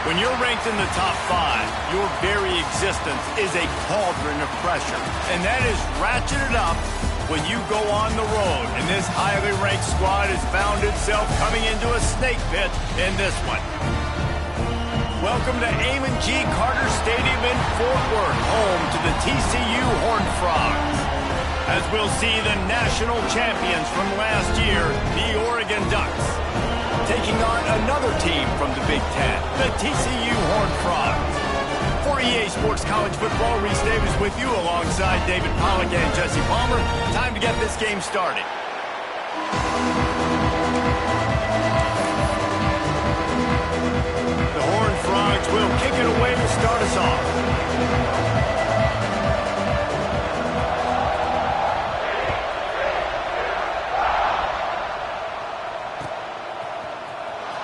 When you're ranked in the top 5, your very existence is a cauldron of pressure. And that is ratcheted up when you go on the road. And this highly ranked squad has found itself coming into a snake pit in this one. Welcome to Amon G. Carter Stadium in Fort Worth, home to the TCU Horned Frogs. As we'll see the national champions from last year, the Oregon Ducks, taking on another team from the Big Ten, the TCU Horned Frogs. For EA Sports College Football, Reese Davis with you alongside David Pollack and Jesse Palmer. Time to get this game started. The Horned Frogs will kick it away to start us off.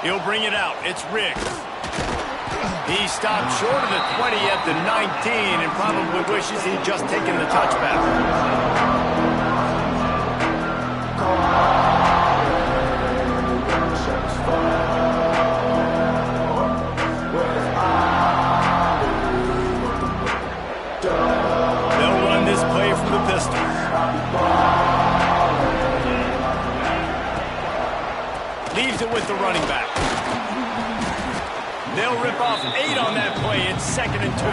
He'll bring it out. It's Riggs. He stopped short of the 20 at the 19 and probably wishes he'd just taken the touchback. They'll run this play from the pistol. Leaves it with the running back. They'll rip off 8 on that play. It's 2nd and 2.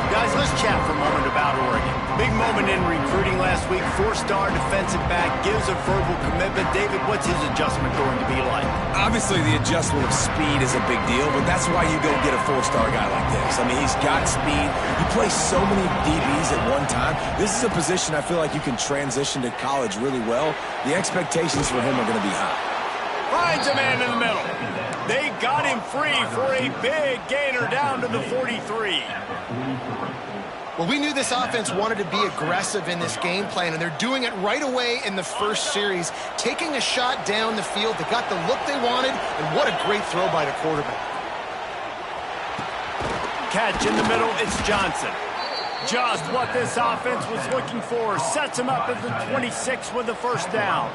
Guys, let's chat for a moment about Oregon. Big moment in recruiting last week. 4-star defensive back gives a verbal commitment. David, what's his adjustment going to be like? Obviously, the adjustment of speed is a big deal, but that's why you go get a 4-star guy like this. I mean, he's got speed. He plays so many DBs at one time. This is a position I feel like you can transition to college really well. The expectations for him are going to be high. Finds a man in the middle. They got him free for a big gainer down to the 43. Well, we knew this offense wanted to be aggressive in this game plan, and they're doing it right away in the first series, taking a shot down the field. They got the look they wanted, and what a great throw by the quarterback. Catch in the middle, it's Johnson. Just what this offense was looking for. Sets him up at the 26 with the first down.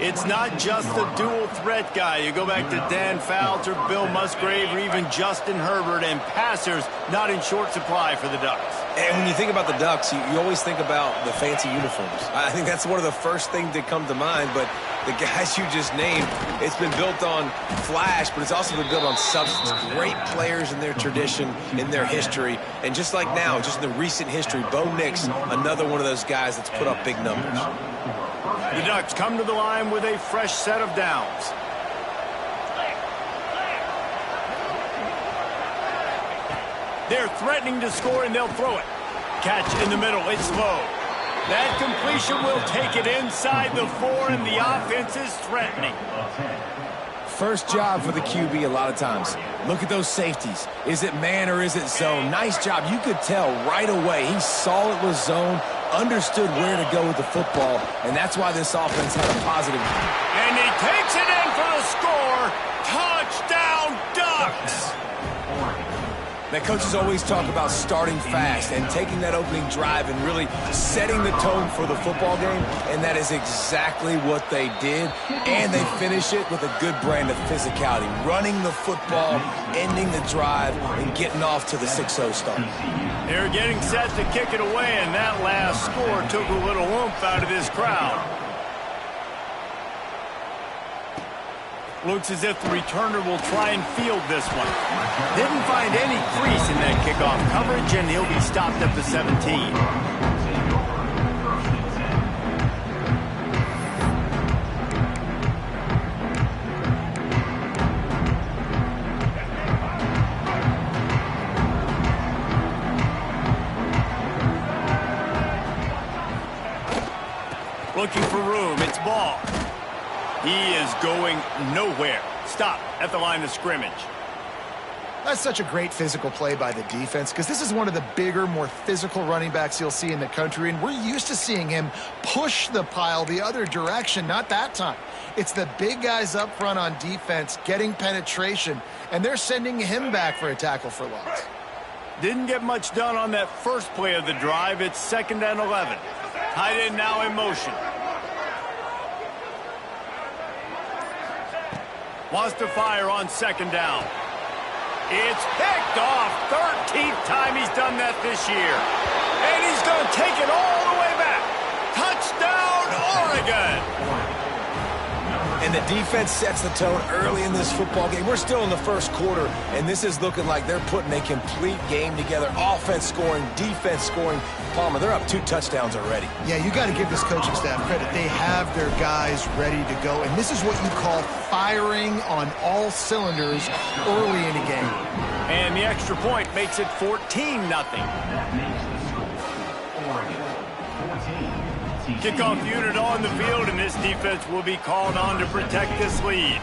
It's not just the dual threat guy. You go back to Dan Fouts or Bill Musgrave or even Justin Herbert, and passers not in short supply for the Ducks. And when you think about the Ducks, you always think about the fancy uniforms. I think that's one of the first things that come to mind, but the guys you just named, it's been built on flash, but it's also been built on substance. Great players in their tradition, in their history, and just like now, just in the recent history, Bo Nix, another one of those guys that's put up big numbers. The Ducks come to the line with a fresh set of downs. They're threatening to score, and they'll throw it. Catch in the middle. It's low. That completion will take it inside the 4, and the offense is threatening. First job for the QB a lot of times. Look at those safeties. Is it man or is it zone? Nice job. You could tell right away. He saw it was zone, understood where to go with the football, and that's why this offense had a positive. And he takes it in for the score. Touchdown, Ducks! The coaches always talk about starting fast and taking that opening drive and really setting the tone for the football game, and that is exactly what they did, and they finish it with a good brand of physicality, running the football, ending the drive, and getting off to the 6-0 start. They're getting set to kick it away, and that last score took a little oomph out of this crowd. Looks as if the returner will try and field this one. Didn't find any crease in that kickoff coverage, and he'll be stopped at the 17. Looking for room. It's Ball. He is going nowhere. Stop at the line of scrimmage. That's such a great physical play by the defense, because this is one of the bigger, more physical running backs you'll see in the country, and we're used to seeing him push the pile the other direction. Not that time. It's the big guys up front on defense getting penetration, and they're sending him back for a tackle for loss. Didn't get much done on that first play of the drive. It's 2nd and 11. Tight end now in motion. Wants to fire on 2nd down. It's picked off. 13th time he's done that this year. And he's going to take it all the way back. Touchdown, Oregon. And the defense sets the tone early in this football game. We're still in the first quarter, and this is looking like they're putting a complete game together. Offense scoring, defense scoring. Palmer, they're up 2 touchdowns already. Yeah, you got to give this coaching staff credit. They have their guys ready to go, and this is what you call firing on all cylinders early in a game. And the extra point makes it 14-0. Kickoff unit on the field, and this defense will be called on to protect this lead.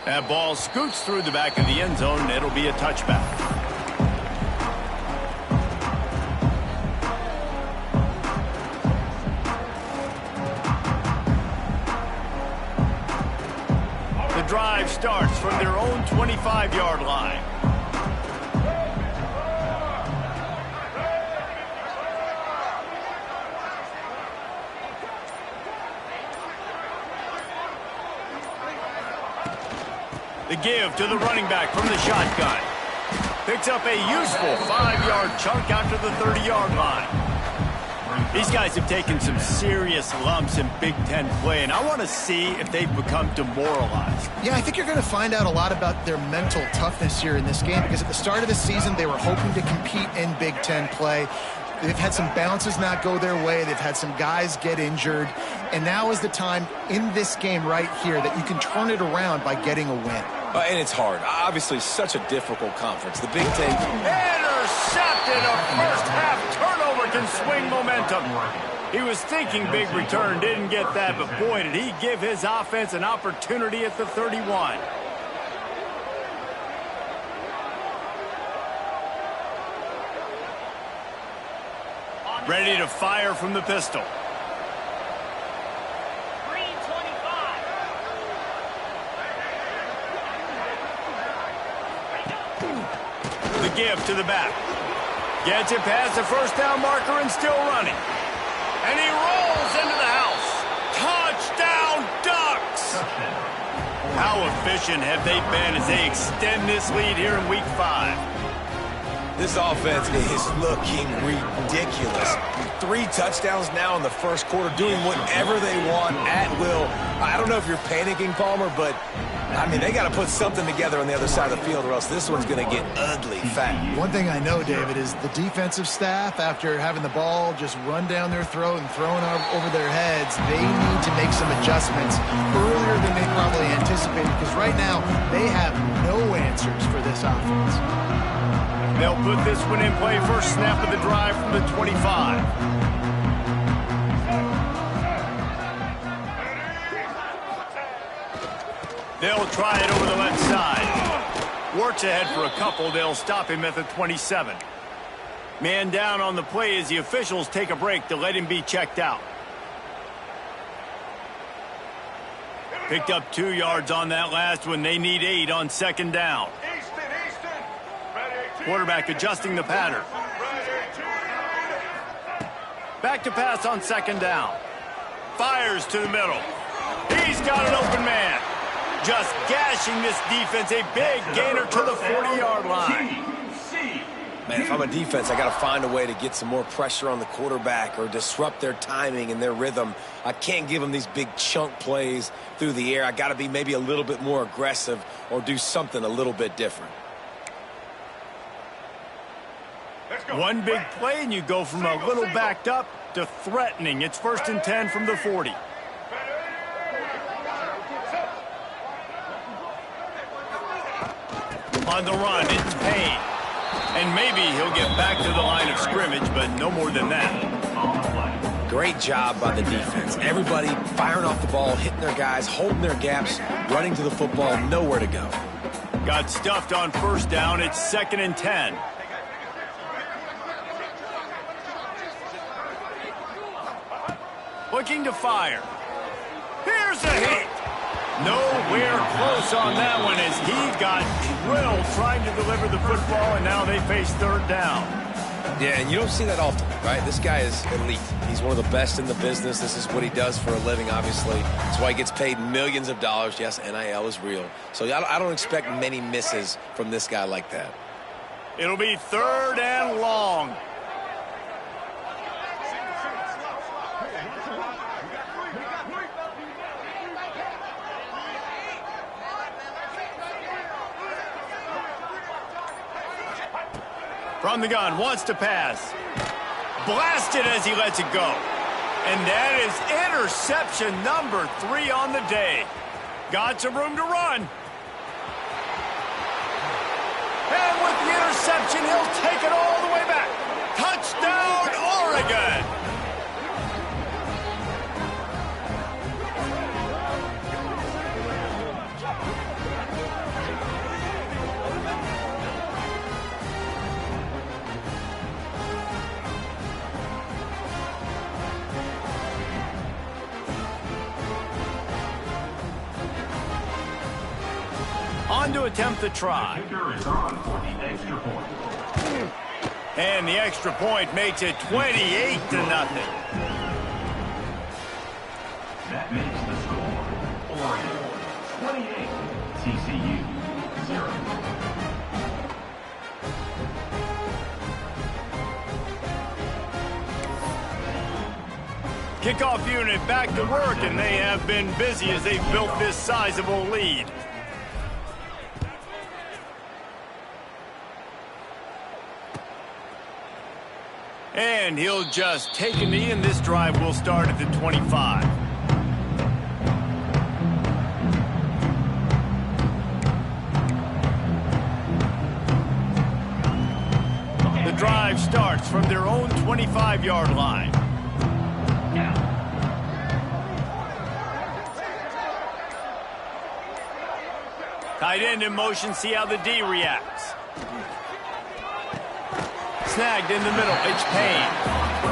That ball scoots through the back of the end zone, and it'll be a touchback. The drive starts from their own 25-yard line. The give to the running back from the shotgun. Picks up a useful 5-yard chunk out to the 30-yard line. These guys have taken some serious lumps in Big Ten play, and I want to see if they've become demoralized. Yeah, I think you're going to find out a lot about their mental toughness here in this game, because at the start of the season, they were hoping to compete in Big Ten play. They've had some bounces not go their way. They've had some guys get injured. And now is the time in this game right here that you can turn it around by getting a win. And it's hard. Obviously, such a difficult conference. The Big Ten. Intercepted. A first-half turnover can swing momentum. He was thinking big return, didn't get that, but boy, did he give his offense an opportunity at the 31. Ready to fire from the pistol. The give to the back. Gets it past the first down marker and still running. And he rolls into the house. Touchdown, Ducks! How efficient have they been as they extend this lead here in Week 5? This offense is looking ridiculous. 3 touchdowns now in the first quarter, doing whatever they want at will. I don't know if you're panicking, Palmer, but, I mean, they got to put something together on the other side of the field or else this one's going to get ugly fast. One thing I know, David, is the defensive staff, after having the ball just run down their throat and thrown over their heads, they need to make some adjustments earlier than they probably anticipated, because right now they have no answers for this offense. They'll put this one in play first snap of the drive from the 25. They'll try it over the left side. Works ahead for a couple. They'll stop him at the 27. Man down on the play as the officials take a break to let him be checked out. Picked up 2 yards on that last one. They need 8 on second down. Quarterback adjusting the pattern. Back to pass on second down. Fires to the middle. He's got an open man. Just gashing this defense. A big gainer to the 40-yard line. Man, if I'm a defense, I got to find a way to get some more pressure on the quarterback or disrupt their timing and their rhythm. I can't give them these big chunk plays through the air. I got to be maybe a little bit more aggressive or do something a little bit different. One big play, and you go from a little backed up to threatening. It's 1st and 10 from the 40. On the run, it's Payne. And maybe he'll get back to the line of scrimmage, but no more than that. Great job by the defense. Everybody firing off the ball, hitting their guys, holding their gaps, running to the football, nowhere to go. Got stuffed on first down. It's 2nd and 10. Looking to fire. Here's a hit. Nowhere close on that one as he got drilled trying to deliver the football, and now they face 3rd down. Yeah, and you don't see that often, right? This guy is elite. He's one of the best in the business. This is what he does for a living, obviously. That's why he gets paid millions of dollars. Yes, NIL is real. So I don't expect many misses from this guy like that. It'll be 3rd and long. From the gun, wants to pass. Blasted as he lets it go. And that is interception number 3 on the day. Got some room to run. And with the interception, he'll take it all the way back. Touchdown, Oregon! On to attempt the try. And the extra point makes it 28-0. That makes the score Oregon 28, TCU 0. Kickoff unit back to work, and they have been busy as they've built this sizable lead. And he'll just take a knee, and this drive will start at the 25. The drive starts from their own 25-yard line. Tight end in motion, see how the D reacts. Snagged in the middle, it's Payne.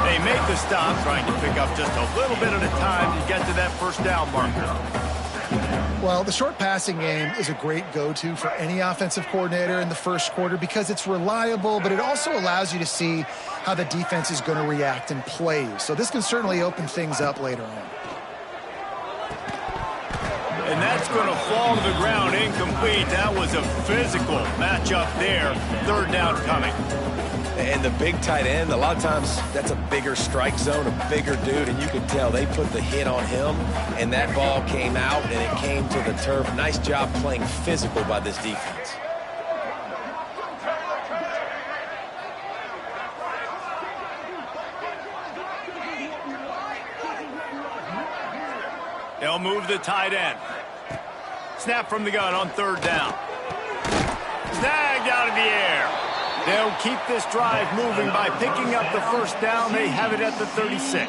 They make the stop, trying to pick up just a little bit at a time to get to that first down marker. Well, the short passing game is a great go-to for any offensive coordinator in the first quarter because it's reliable, but it also allows you to see how the defense is going to react and play. So this can certainly open things up later on. And that's going to fall to the ground incomplete. That was a physical matchup there. 3rd down coming. And the big tight end, a lot of times that's a bigger strike zone, a bigger dude, and you can tell they put the hit on him, and that ball came out, and it came to the turf. Nice job playing physical by this defense. They'll move the tight end. Snap from the gun on 3rd down. Snagged out of the air. They'll keep this drive moving by picking up the first down. They have it at the 36.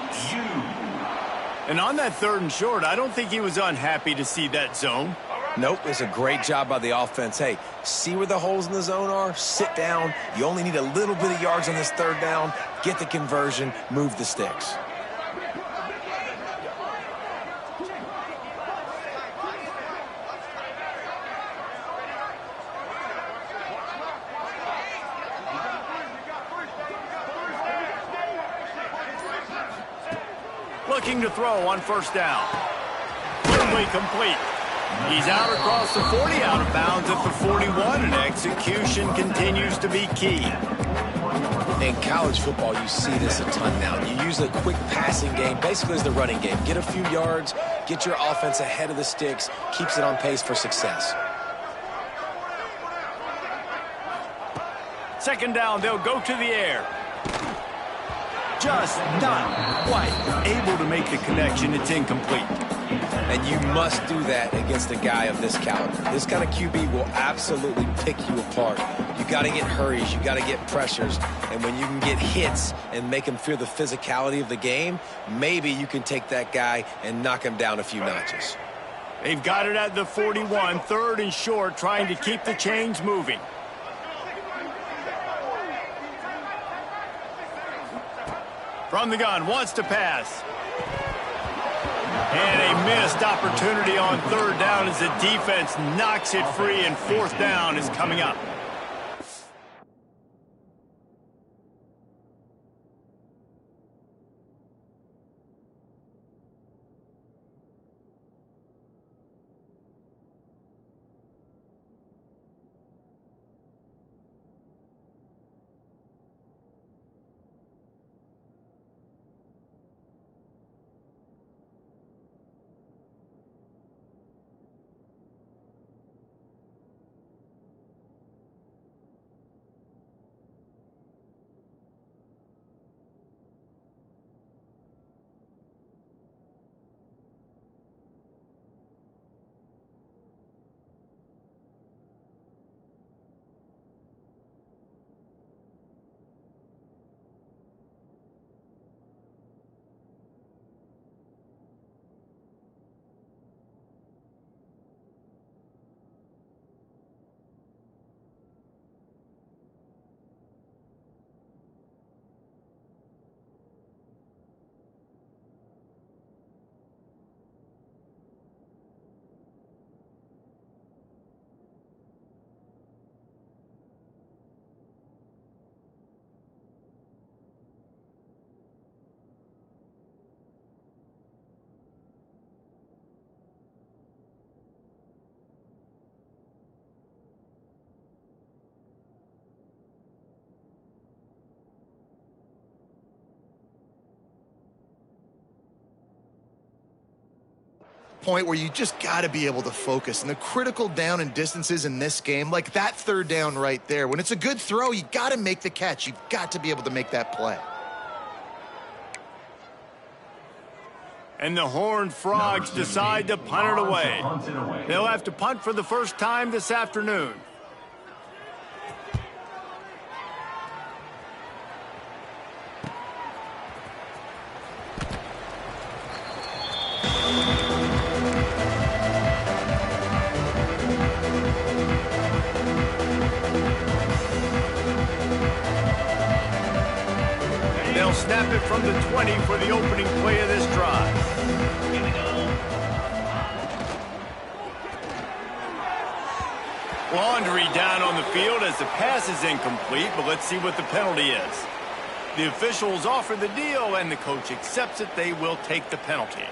And on that 3rd and short, I don't think he was unhappy to see that zone. Nope, it's a great job by the offense. Hey, see where the holes in the zone are? Sit down. You only need a little bit of yards on this 3rd down. Get the conversion. Move the sticks. Looking to throw on 1st down. Firmly complete. He's out across the 40, out of bounds at the 41, and execution continues to be key. In college football, you see this a ton now. You use a quick passing game, basically as the running game. Get a few yards, get your offense ahead of the sticks, keeps it on pace for success. 2nd down, they'll go to the air. Just not quite able to make the connection. It's incomplete. And you must do that against a guy of this caliber. This kind of QB will absolutely pick you apart. You got to get hurries. You got to get pressures. And when you can get hits and make him feel the physicality of the game, maybe you can take that guy and knock him down a few notches. They've got it at the 41, 3rd and short, trying to keep the chains moving. From the gun, wants to pass. And a missed opportunity on 3rd down as the defense knocks it free, and 4th down is coming up. point where you just got to be able to focus. And the critical down and distances in this game, like that third down right there, when it's a good throw, you got to make the catch. You've got to be able to make that play. And the Horned Frogs decide to punt it away. They'll have to punt for the first time this afternoon. They'll snap it from the 20 for the opening play of this drive. Laundry down on the field as the pass is incomplete, but let's see what the penalty is. The officials offer the deal, and the coach accepts it. They will take the penalty.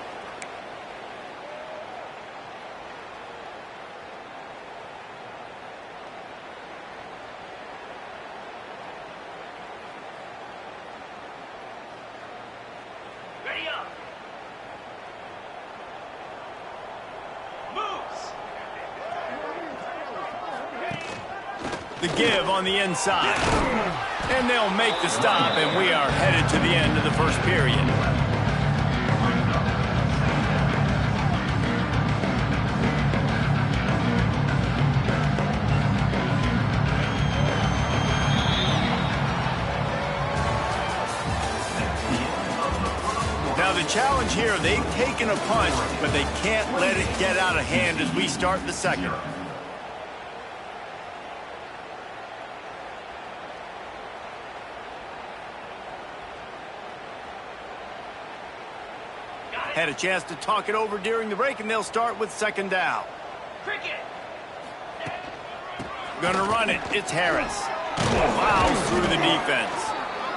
The give on the inside. And they'll make the stop, and we are headed to the end of the first period. Now the challenge here, they've taken a punch, but they can't let it get out of hand as we start the second. Had a chance to talk it over during the break, and they'll start with second down. Gonna run it. It's Harris. Fouls through the defense.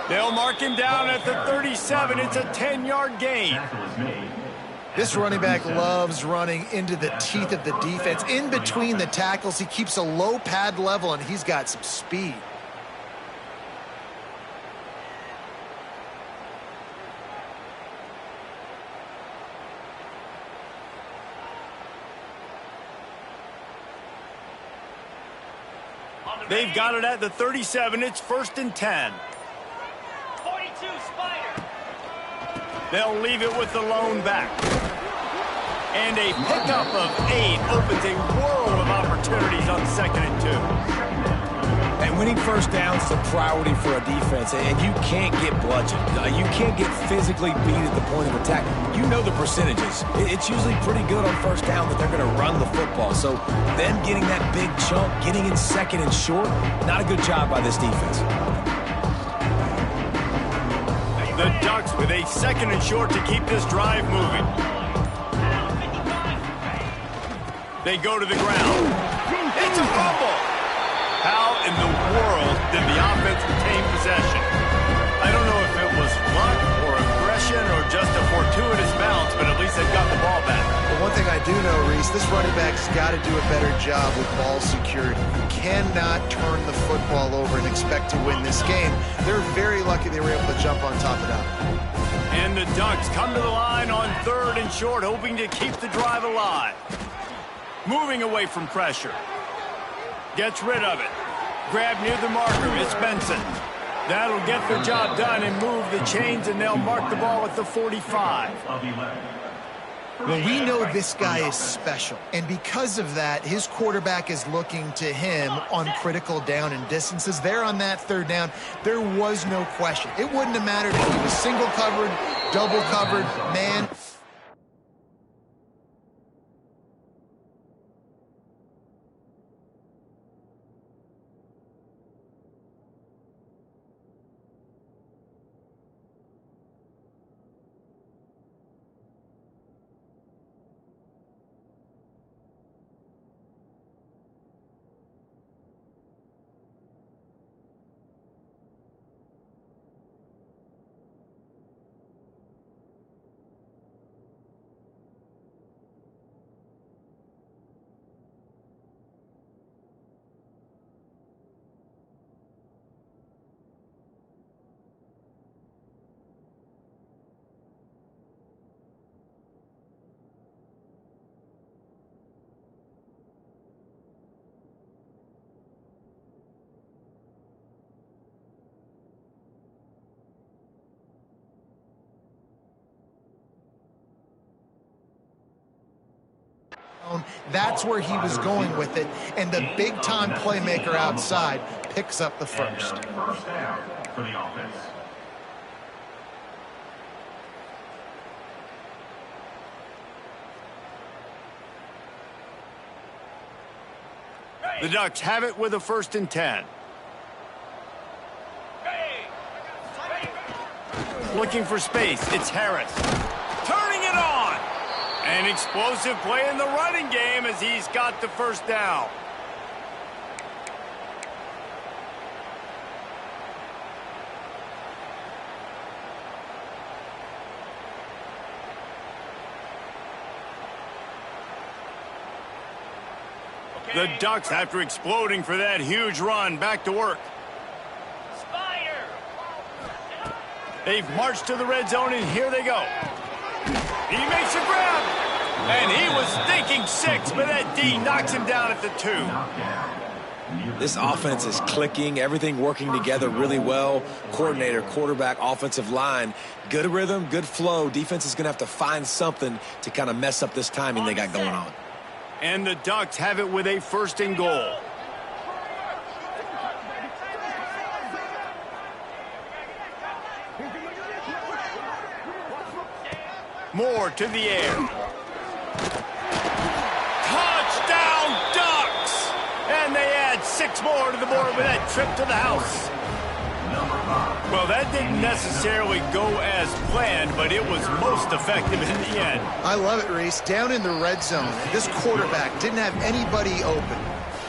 They'll mark him down at the 37. It's a 10-yard gain. This running back loves running into the teeth of the defense. In between the tackles, he keeps a low pad level, and he's got some speed. They've got it at the 37. It's 1st and 10. 42 Spider. They'll leave it with the lone back. And a pickup of 8 opens a world of opportunities on 2nd and 2. And winning first downs is a priority for a defense, and you can't get bludgeoned. You can't get physically beat at the point of attack. You know the percentages. It's usually pretty good on first down that they're going to run the football. So them getting that big chunk, getting in 2nd and short, not a good job by this defense. The Ducks with a 2nd and short to keep this drive moving. They go to the ground. It's a fumble. How in the world did the offense retain possession? I don't know if it was luck or aggression or just a fortuitous bounce, but at least they've got the ball back. But one thing I do know, Reese, this running back's got to do a better job with ball security. You cannot turn the football over and expect to win this game. They're very lucky they were able to jump on top of that. And the Ducks come to the line on 3rd and short, hoping to keep the drive alive. Moving away from pressure. Gets rid of it. Grab near the marker. It's Benson. That'll get the job done and move the chains, and they'll mark the ball at the 45. Well, we know this guy is special, and because of that, his quarterback is looking to him on critical down and distances. There on that 3rd down, there was no question. It wouldn't have mattered if he was single covered, double covered, man. That's where he was going with it, and the big-time playmaker outside picks up the first. First down for the offense. The Ducks have it with a 1st and 10. Looking for space, it's Harris. Turning it on! An explosive play in the running game as he's got the 1st down. The Ducks, after exploding for that huge run, back to work. Spider. They've marched to the red zone, and here they go. He makes a grab, and he was thinking 6, but that D knocks him down at the 2. This offense is clicking, everything working together really well. Coordinator, quarterback, offensive line, good rhythm, good flow. Defense is going to have to find something to kind of mess up this timing they got going on. And the Ducks have it with a 1st and goal. Moore to the air. Touchdown, Ducks! And they add 6 more to the board with that trip to the house. Well, that didn't necessarily go as planned, but it was most effective in the end. I love it, Reese. Down in the red zone, this quarterback didn't have anybody open.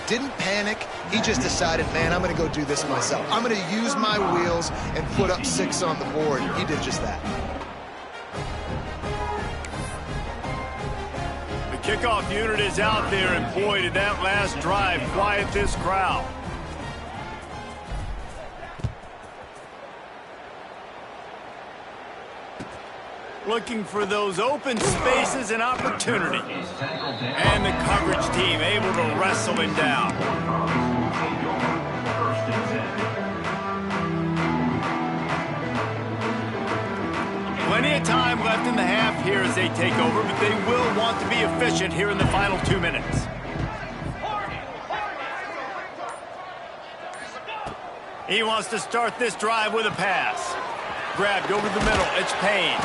Didn't panic. He just decided, man, I'm going to go do this myself. I'm going to use my wheels and put up 6 on the board. He did just that. The kickoff unit is out there, and boy, did that last drive quiet this crowd. Looking for those open spaces and opportunity. And the coverage team able to wrestle him down. Plenty of time left in the half here as they take over, but they will want to be efficient here in the final 2 minutes. He wants to start this drive with a pass. Grabbed over the middle, it's Payne.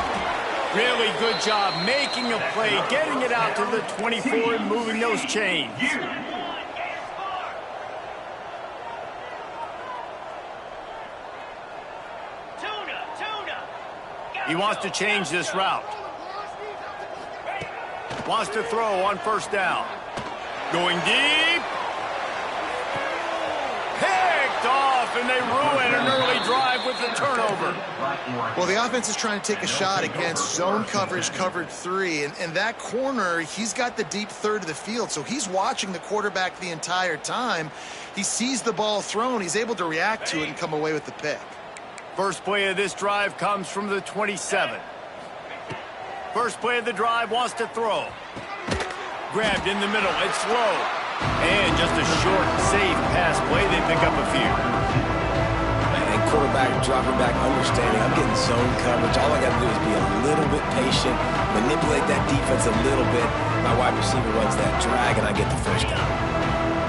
Really good job making a play, getting it out to the 24 and moving those chains. He wants to change this route. Wants to throw on 1st down. Going deep. Picked off, and they ruin an early drive with the turnover. Well, the offense is trying to take a shot against zone coverage, covered 3, and that corner, he's got the deep 3rd of the field, so he's watching the quarterback the entire time. He sees the ball thrown, he's able to react to it and come away with the pick. First play of this drive comes from the 27. First play of the drive, wants to throw. Grabbed in the middle, it's low. And just a short, safe pass play, they pick up a few. And quarterback dropping back, understanding I'm getting zone coverage. All I got to do is be a little bit patient, manipulate that defense a little bit. My wide receiver runs that drag, and I get the 1st down.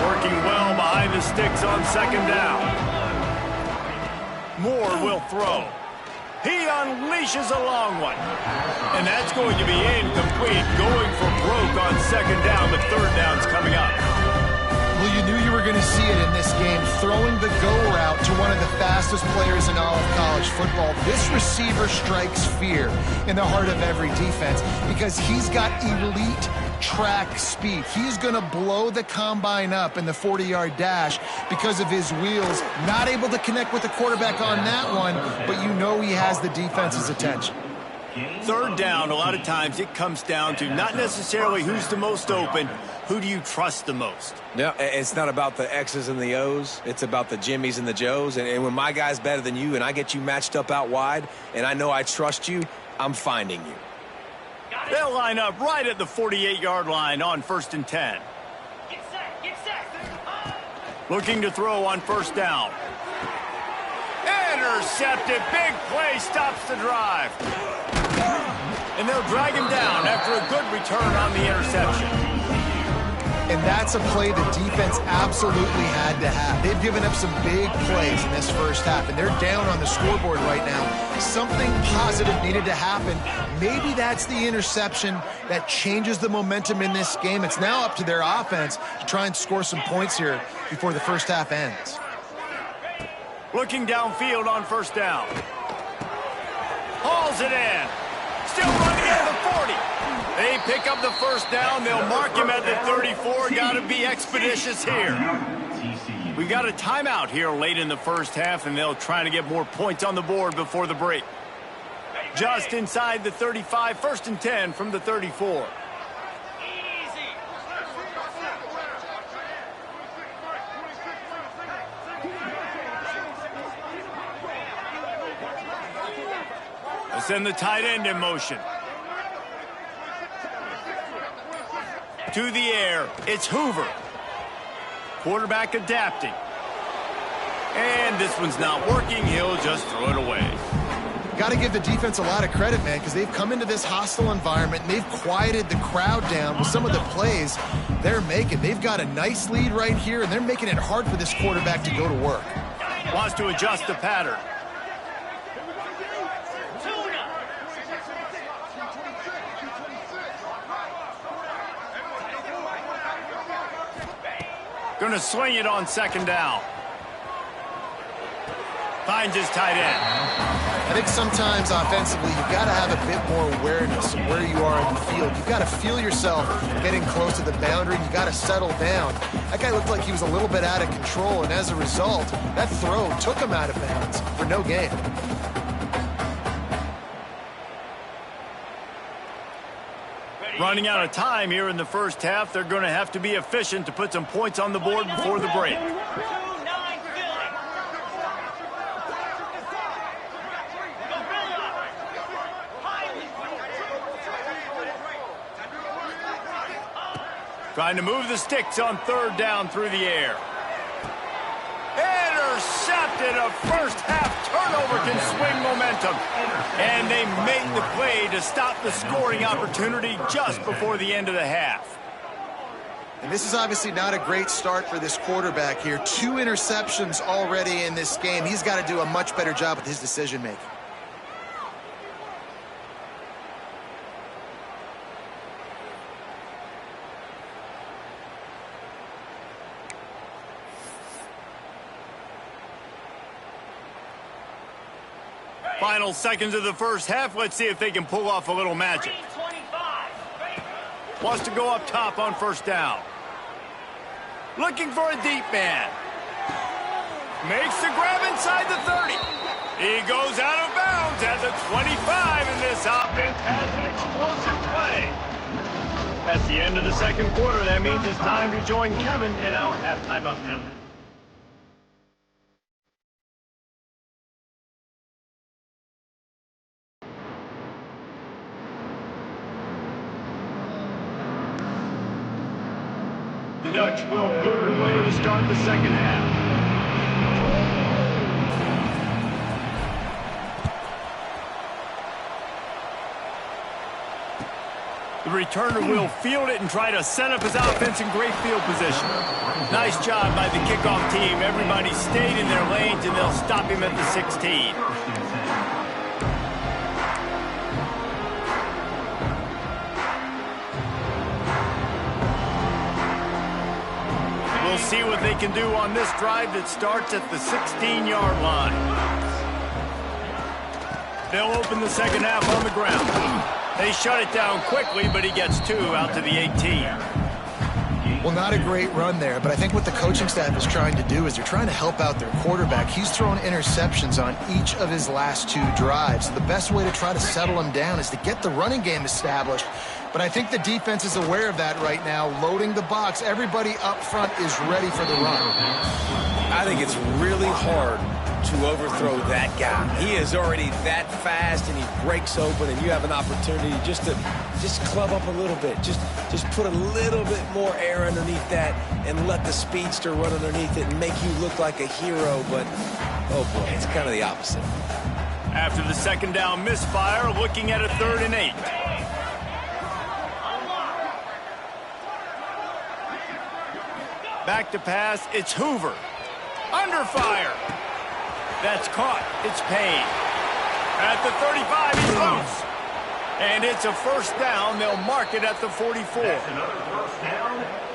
Working well behind the sticks on 2nd down. Moore will throw. He unleashes a long one. And that's going to be incomplete. Going for broke on 2nd down. The 3rd down's coming up. Well, you knew you were going to see it in this game, throwing the go route to one of the fastest players in all of college football. This receiver strikes fear in the heart of every defense because he's got elite track speed. He's going to blow the combine up in the 40-yard dash because of his wheels. Not able to connect with the quarterback on that one, but you know he has the defense's attention. 3rd down, a lot of times it comes down to not necessarily who's the most open, who do you trust the most? Yeah, it's not about the X's and the O's. It's about the Jimmies and the Joes. And when my guy's better than you and I get you matched up out wide and I know I trust you, I'm finding you. They'll line up right at the 48-yard line on 1st and 10. Get set, get set. Looking to throw on 1st down. Intercepted. Big play stops the drive. And they'll drag him down after a good return on the interception. And that's a play the defense absolutely had to have. They've given up some big plays in this first half, and they're down on the scoreboard right now. Something positive needed to happen. Maybe that's the interception that changes the momentum in this game. It's now up to their offense to try and score some points here before the first half ends. Looking downfield on first down. Hauls it in. Still running at the 40. They pick up the first down. They'll mark him at the 34. Got to be expeditious here. We got a timeout here late in the first half, and they'll try to get more points on the board before the break. Just inside the 35, 1st and 10 from the 34. They'll send the tight end in motion. To the air, it's Hoover. Quarterback adapting. And this one's not working. He'll just throw it away. Got to give the defense a lot of credit, man, because they've come into this hostile environment, and they've quieted the crowd down with some of the plays they're making. They've got a nice lead right here, and they're making it hard for this quarterback to go to work. Wants to adjust the pattern. Going to swing it on 2nd down. Finds his tight end. I think sometimes offensively you've got to have a bit more awareness of where you are in the field. You've got to feel yourself getting close to the boundary. You've got to settle down. That guy looked like he was a little bit out of control, and as a result, that throw took him out of bounds for no gain. Running out of time here in the first half. They're going to have to be efficient to put some points on the board before the break. Trying to move the sticks on 3rd down through the air. Intercepted. A first half turnover can swing momentum. And they make the play to stop the scoring opportunity just before the end of the half. And this is obviously not a great start for this quarterback here. 2 interceptions already in this game. He's got to do a much better job with his decision-making. Final seconds of the first half. Let's see if they can pull off a little magic. Wants to go up top on 1st down. Looking for a deep man. Makes the grab inside the 30. He goes out of bounds at the 25, and this offense has an explosive play. That's the end of the 2nd quarter. That means it's time to join Kevin in our halftime update. The Dutch will clear the way to start the 2nd half. The returner will field it and try to set up his offense in great field position. Nice job by the kickoff team. Everybody stayed in their lanes, and they'll stop him at the 16. We'll see what they can do on this drive that starts at the 16-yard line. They'll open the 2nd half on the ground. They shut it down quickly, but he gets 2 out to the 18. Well, not a great run there, but I think what the coaching staff is trying to do is they're trying to help out their quarterback. He's thrown interceptions on each of his last 2 drives. So the best way to try to settle him down is to get the running game established. But I think the defense is aware of that right now, loading the box. Everybody up front is ready for the run. I think it's really hard to overthrow that guy. He is already that fast, and he breaks open, and you have an opportunity just to club up a little bit. Just put a little bit more air underneath that and let the speedster run underneath it and make you look like a hero. But, oh, boy, it's kind of the opposite. After the 2nd down misfire, looking at a 3rd and 8. Back to pass, it's Hoover. Under fire. That's caught. It's Payne. At the 35, he's loose. And it's a first down. They'll mark it at the 44.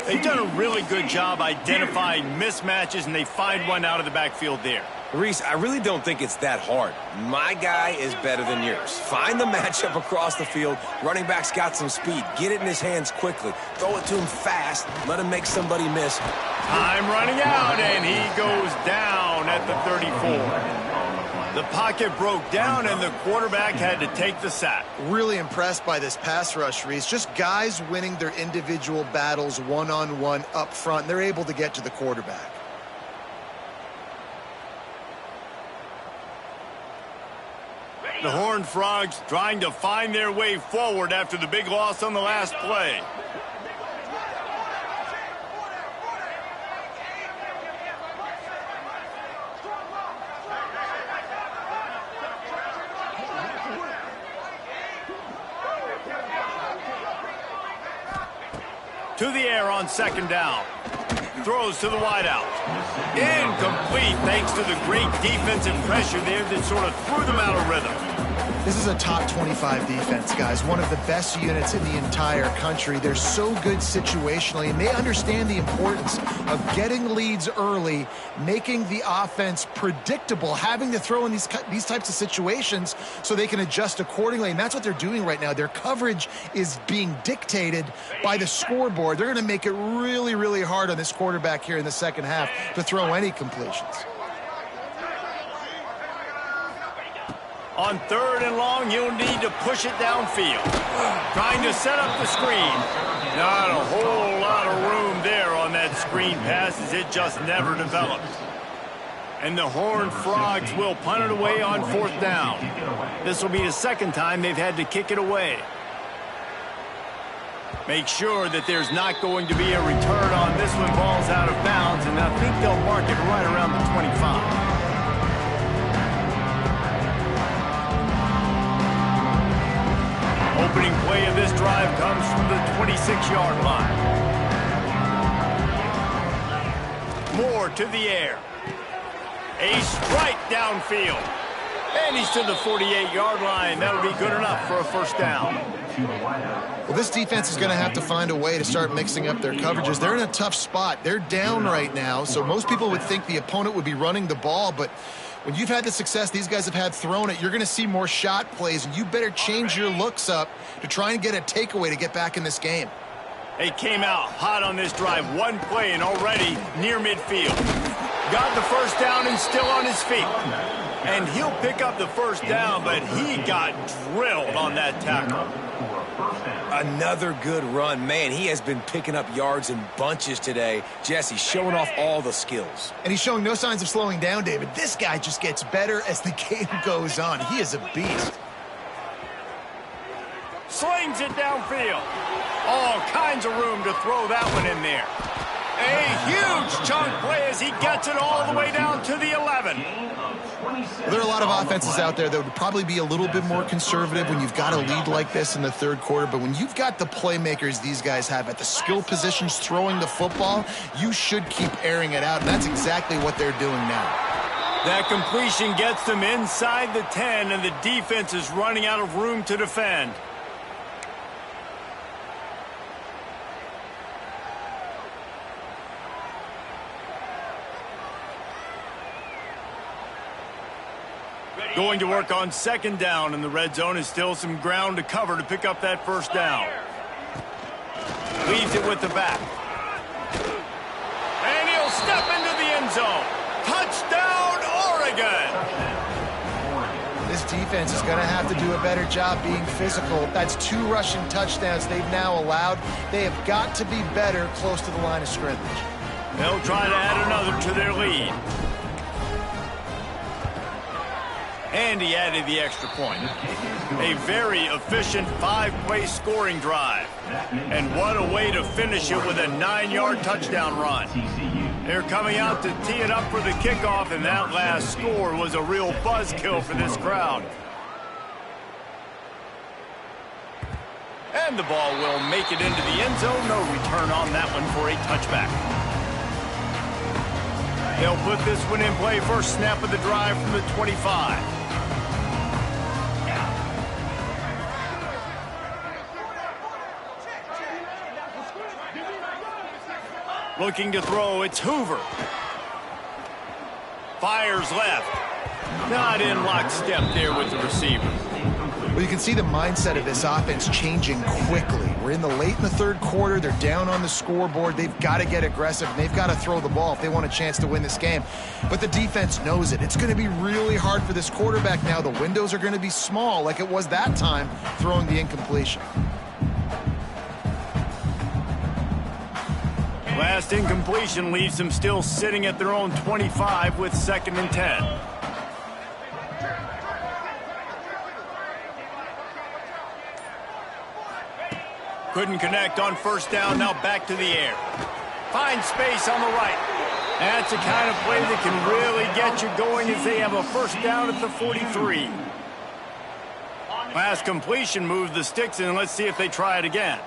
They've done a really good job identifying mismatches, and they find one out of the backfield there. Reese, I really don't think it's that hard. My guy is better than yours. Find the matchup across the field. Running back's got some speed. Get it in his hands quickly. Throw it to him fast. Let him make somebody miss. Time running out, and he goes down at the 34. The pocket broke down, and the quarterback had to take the sack. Really impressed by this pass rush, Reese. Just guys winning their individual battles one-on-one up front. They're able to get to the quarterback. The Horned Frogs trying to find their way forward after the big loss on the last play. To the air on second down. Throws to the wideout. Incomplete thanks to the great defensive pressure there that sort of threw them out of rhythm. This is a top 25 defense, guys. One of the best units in the entire country. They're so good situationally, and they understand the importance of getting leads early, making the offense predictable, having to throw in these types of situations so they can adjust accordingly, and that's what they're doing right now. Their coverage is being dictated by the scoreboard. They're going to make it really, really hard on this quarterback here in the second half to throw any completions. On third and long, you'll need to push it downfield. Trying to set up the screen. Not a whole lot of room there on that screen pass as it just never developed. And the Horned Frogs will punt it away on fourth down. This will be the second time they've had to kick it away. Make sure that there's not going to be a return on this when ball's out of bounds, and I think they'll mark it right around the 25. Opening play of this drive comes from the 26-yard line. Moore to the air. A strike downfield. And he's to the 48-yard line. That'll be good enough for a first down. Well, this defense is going to have to find a way to start mixing up their coverages. They're in a tough spot. They're down right now, so most people would think the opponent would be running the ball, but when you've had the success these guys have had throwing it, you're going to see more shot plays, and you better change your looks up to try and get a takeaway to get back in this game. They came out hot on this drive. One play and already near midfield. Got the first down and still on his feet. And he'll pick up the first down, but he got drilled on that tackle. Another good run. Man, he has been picking up yards in bunches today. Jesse showing off all the skills. And he's showing no signs of slowing down, David. This guy just gets better as the game goes on. He is a beast. Slings it downfield. All kinds of room to throw that one in there. A huge chunk play as he gets it all the way down to the 11. Well, there are a lot of offenses out there that would probably be a little bit more conservative when you've got a lead like this in the third quarter, but when you've got the playmakers these guys have at the skill positions throwing the football, you should keep airing it out, and that's exactly what they're doing now. That completion gets them inside the 10, and the defense is running out of room to defend. Going to work on second down, and the red zone is still some ground to cover to pick up that first down. Leaves it with the back. And he'll step into the end zone. Touchdown, Oregon! This defense is going to have to do a better job being physical. That's 2 rushing touchdowns they've now allowed. They have got to be better close to the line of scrimmage. They'll try to add another to their lead. And he added the extra point. A very efficient 5-play scoring drive. And what a way to finish it with a 9-yard touchdown run. They're coming out to tee it up for the kickoff, and that last score was a real buzzkill for this crowd. And the ball will make it into the end zone. No return on that one for a touchback. They'll put this one in play first snap of the drive from the 25. Looking to throw, it's Hoover. Fires left. Not in lockstep there with the receiver. Well, you can see the mindset of this offense changing quickly. We're in the third quarter. They're down on the scoreboard. They've got to get aggressive, and they've got to throw the ball if they want a chance to win this game. But the defense knows it. It's going to be really hard for this quarterback now. The windows are going to be small like it was that time throwing the incompletion. Last incompletion leaves them still sitting at their own 25 with 2nd and 10. Couldn't connect on first down, now back to the air. Finds space on the right. That's the kind of play that can really get you going as they have a first down at the 43. Last completion moved the sticks in. Let's see if they try it again.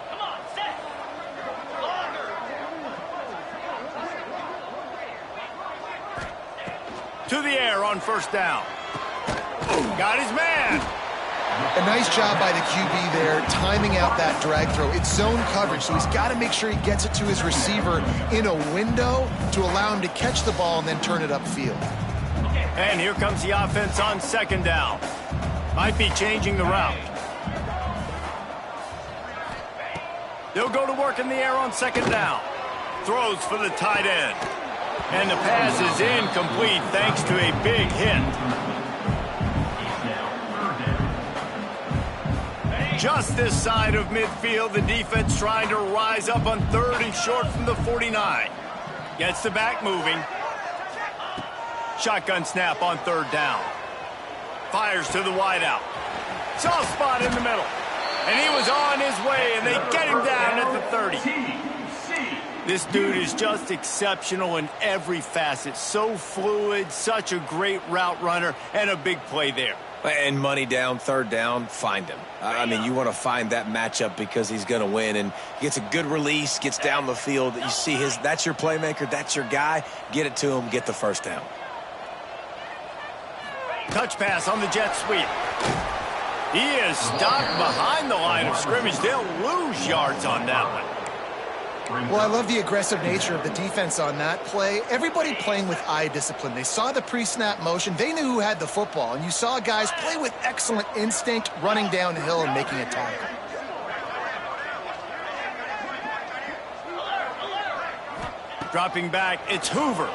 Come on, set. Longer. To the air on first down. Got his man. A nice job by the QB there, timing out that drag throw. It's zone coverage, so he's got to make sure he gets it to his receiver in a window to allow him to catch the ball and then turn it upfield. And here comes the offense on 2nd down. Might be changing the route. They'll go to work in the air on 2nd down. Throws for the tight end. And the pass is incomplete thanks to a big hit. Just this side of midfield, the defense trying to rise up on 3rd and short from the 49. Gets the back moving. Shotgun snap on 3rd down. Fires to the wideout. Soft spot in the middle. And he was on his way, and they get him down at the 30. This dude is just exceptional in every facet. So fluid, such a great route runner, and a big play there. And money down, 3rd down, find him. I mean, you want to find that matchup because he's going to win. And gets a good release, gets down the field. You see that's your playmaker, that's your guy. Get it to him, get the first down. Touch pass on the jet sweep. He is stopped behind the line of scrimmage. They'll lose yards on that one. Well, I love the aggressive nature of the defense on that play. Everybody playing with eye discipline. They saw the pre-snap motion. They knew who had the football. And you saw guys play with excellent instinct, running downhill and making a tackle. Dropping back, it's Hoover.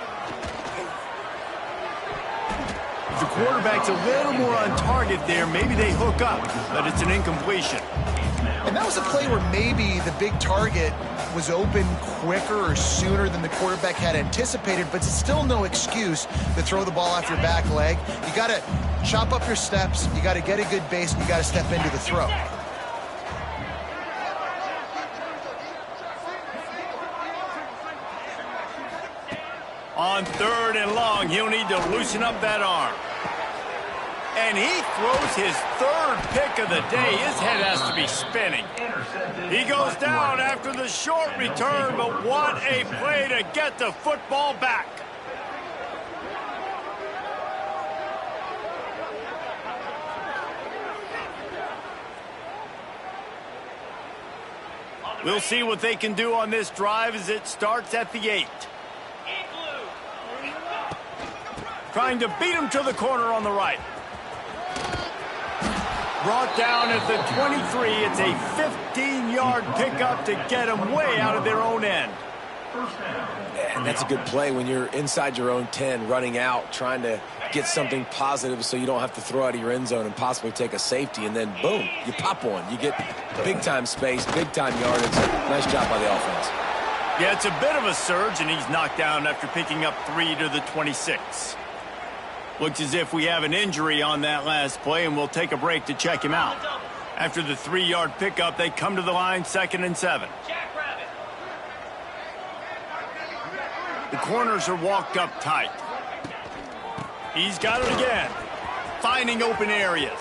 The quarterback's a little more on target there. Maybe they hook up, but it's an incompletion. And that was a play where maybe the big target was open quicker or sooner than the quarterback had anticipated, but it's still no excuse to throw the ball off your back leg. You got to chop up your steps, you got to get a good base, and you got to step into the throw. On 3rd and long, he'll need to loosen up that arm. And he throws his 3rd pick of the day. His head has to be spinning. He goes down after the short return, but what a play to get the football back. We'll see what they can do on this drive as it starts at the 8. Trying to beat him to the corner on the right. Brought down at the 23. It's a 15-yard pickup to get them way out of their own end. And that's a good play when you're inside your own 10, running out, trying to get something positive so you don't have to throw out of your end zone and possibly take a safety, and then, boom, you pop one. You get big-time space, big-time yardage. Nice job by the offense. Yeah, it's a bit of a surge, and he's knocked down after picking up 3 to the 26. Looks as if we have an injury on that last play, and we'll take a break to check him out. After the 3-yard pickup, they come to the line, 2nd and 7. The corners are walked up tight. He's got it again. Finding open areas.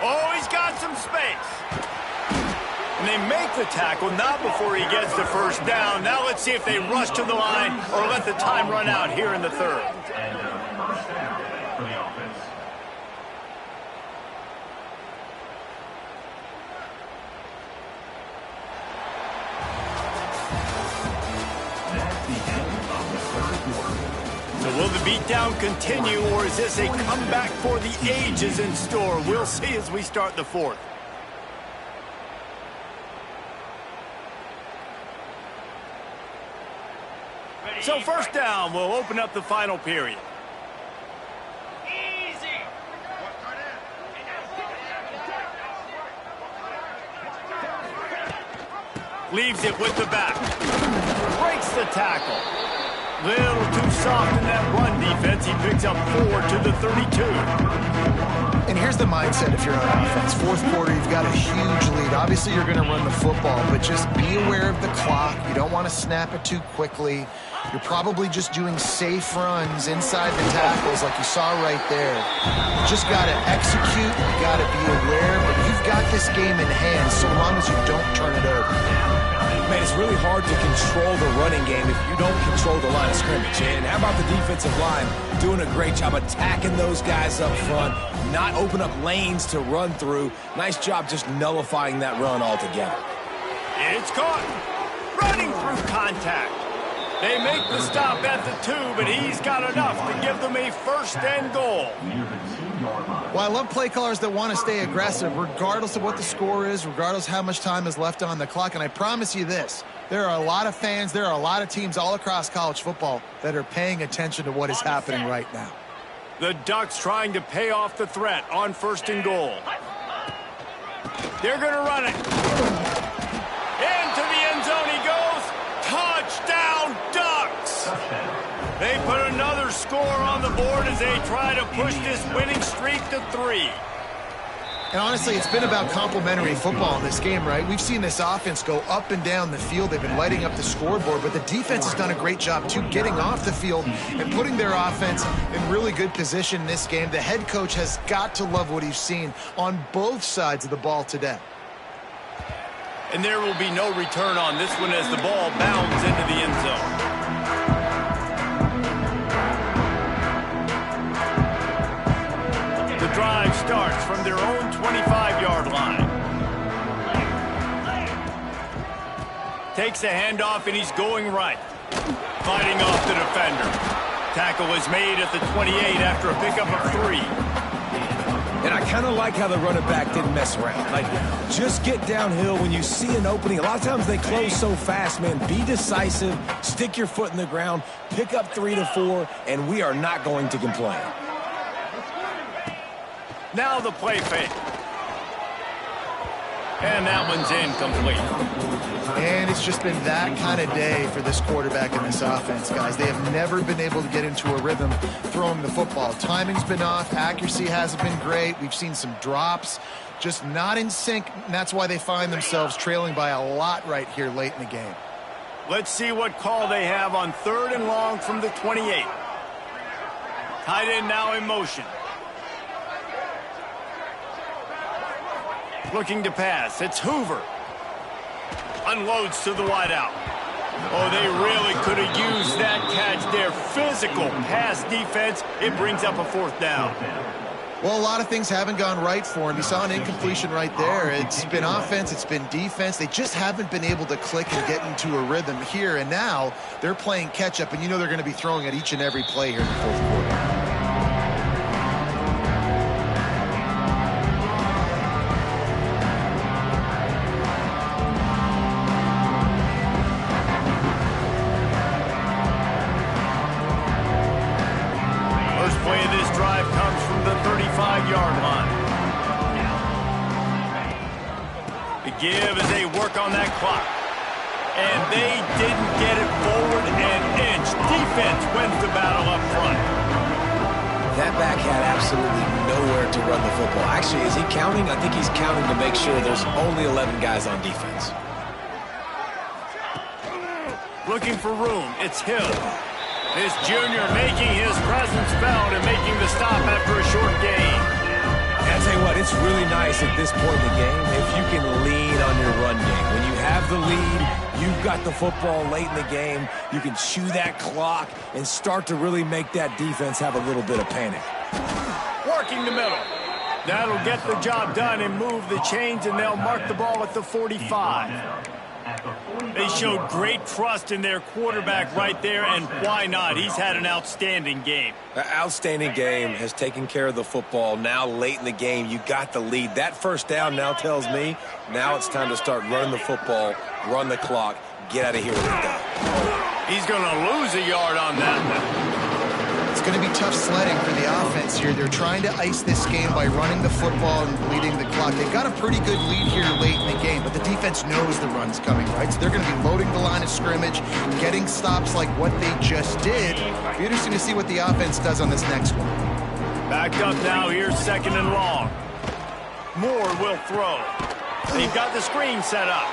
Oh, he's got some space. And they make the tackle, not before he gets the first down. Now let's see if they rush to the line or let the time run out here in the third. And first down for the offense. That's the end of the third quarter. So will the beatdown continue, or is this a comeback for the ages in store? We'll see as we start the fourth. So first down, we'll open up the final period. Easy. Leaves it with the back. Breaks the tackle. Little too soft in that run defense. He picks up 4 to the 32. And here's the mindset if you're on offense. Fourth quarter, you've got a huge lead. Obviously, you're going to run the football, but just be aware of the clock. You don't want to snap it too quickly. You're probably just doing safe runs inside the tackles like you saw right there. You just got to execute. You got to be aware, but you've got this game in hand so long as you don't turn it over. Man, it's really hard to control the running game if you don't control the line of scrimmage. And how about the defensive line doing a great job attacking those guys up front, not open up lanes to run through. Nice job just nullifying that run altogether. It's caught. Running through contact. They make the stop at the 2, but he's got enough to give them a first and goal. Well, I love play callers that want to stay aggressive regardless of what the score is, regardless of how much time is left on the clock. And I promise you this, there are a lot of fans, there are a lot of teams all across college football that are paying attention to what is happening right now. The Ducks trying to pay off the threat on first and goal. They're going to run it. Into the end zone he goes. Touchdown, Ducks! They put another score on the board as they try to push this winning streak to 3. And honestly, it's been about complementary football in this game, right? We've seen this offense go up and down the field. They've been lighting up the scoreboard, but the defense has done a great job, too, getting off the field and putting their offense in really good position in this game. The head coach has got to love what he's seen on both sides of the ball today. And there will be no return on this one as the ball bounds into the end zone. The drive starts from their own 25-yard line. Takes a handoff, and he's going right. Fighting off the defender. Tackle is made at the 28 after a pickup of 3. And I kind of like how the running back didn't mess around. Like, just get downhill when you see an opening. A lot of times they close so fast, man. Be decisive, stick your foot in the ground, pick up 3 to 4, and we are not going to complain. Now the play fake. And that one's incomplete. And it's just been that kind of day for this quarterback and this offense, guys. They have never been able to get into a rhythm throwing the football. Timing's been off. Accuracy hasn't been great. We've seen some drops. Just not in sync, and that's why they find themselves trailing by a lot right here late in the game. Let's see what call they have on 3rd and long from the 28. Tight end now in motion. Looking to pass. It's Hoover. Unloads to the wideout. Oh, they really could have used that catch there. Physical pass defense. It brings up a 4th down. Well, a lot of things haven't gone right for him. You saw an incompletion right there. It's been offense. It's been defense. They just haven't been able to click and get into a rhythm here. And now they're playing catch-up, and you know they're going to be throwing at each and every play here in the 4th quarter. Yard line. The give as they work on that clock. And they didn't get it forward an inch. Defense wins the battle up front. That back had absolutely nowhere to run the football. Actually, is he counting? I think he's counting to make sure there's only 11 guys on defense. Looking for room. It's Hill. This junior making his presence felt and making the stop after a short gain. And I tell you what, it's really nice at this point in the game if you can lean on your run game. When you have the lead, you've got the football late in the game, you can chew that clock and start to really make that defense have a little bit of panic. Working the middle. That'll get the job done and move the chains, and they'll mark the ball at the 45. They showed great trust in their quarterback right there, and why not? He's had an outstanding game. An outstanding game, has taken care of the football. Now late in the game, you got the lead. That first down now tells me now it's time to start running the football, run the clock, get out of here with it done. He's going to lose a yard on that one. It's going to be tough sledding for the offense here. They're trying to ice this game by running the football and bleeding the clock. They've got a pretty good lead here late in the game, but the defense knows the run's coming, right? So they're going to be loading the line of scrimmage, getting stops like what they just did. It'll be interesting to see what the offense does on this next one. Backed up now, here's 2nd and long. Moore will throw. They've got the screen set up.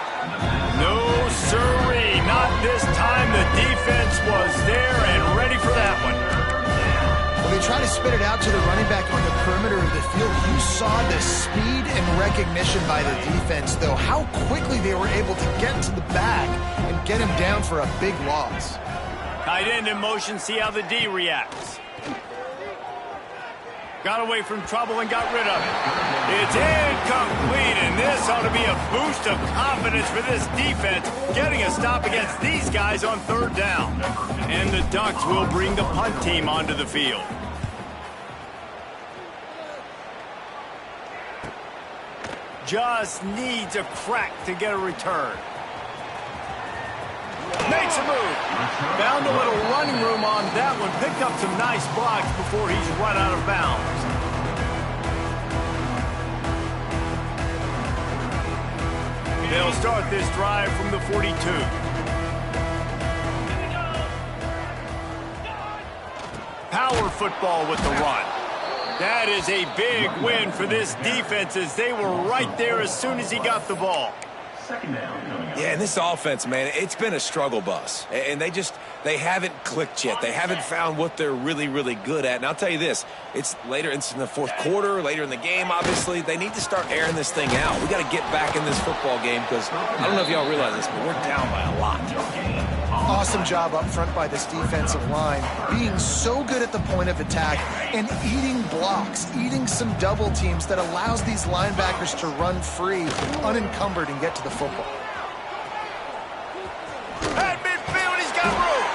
No sirree, not this time. The defense was there and ready for that one. When they try to spit it out to the running back on the perimeter of the field, you saw the speed and recognition by the defense, though, how quickly they were able to get to the back and get him down for a big loss. Tight end in motion, see how the D reacts. Got away from trouble and got rid of it. It's incomplete, and this ought to be a boost of confidence for this defense, getting a stop against these guys on 3rd down. And the Ducks will bring the punt team onto the field. Just needs a crack to get a return. Makes a move. Found a little running room on that one. Picked up some nice blocks before he's run out of bounds. They'll start this drive from the 42. Power football with the run. That is a big win for this defense as they were right there as soon as he got the ball. Yeah, and this offense, man, it's been a struggle bus. And they haven't clicked yet. They haven't found what they're really, really good at. And I'll tell you this, it's later in the 4th quarter, later in the game, obviously. They need to start airing this thing out. We got to get back in this football game because I don't know if y'all realize this, but we're down by a lot. Awesome job up front by this defensive line, being so good at the point of attack and eating blocks, eating some double teams that allows these linebackers to run free, unencumbered, and get to the football. At midfield, he's got room.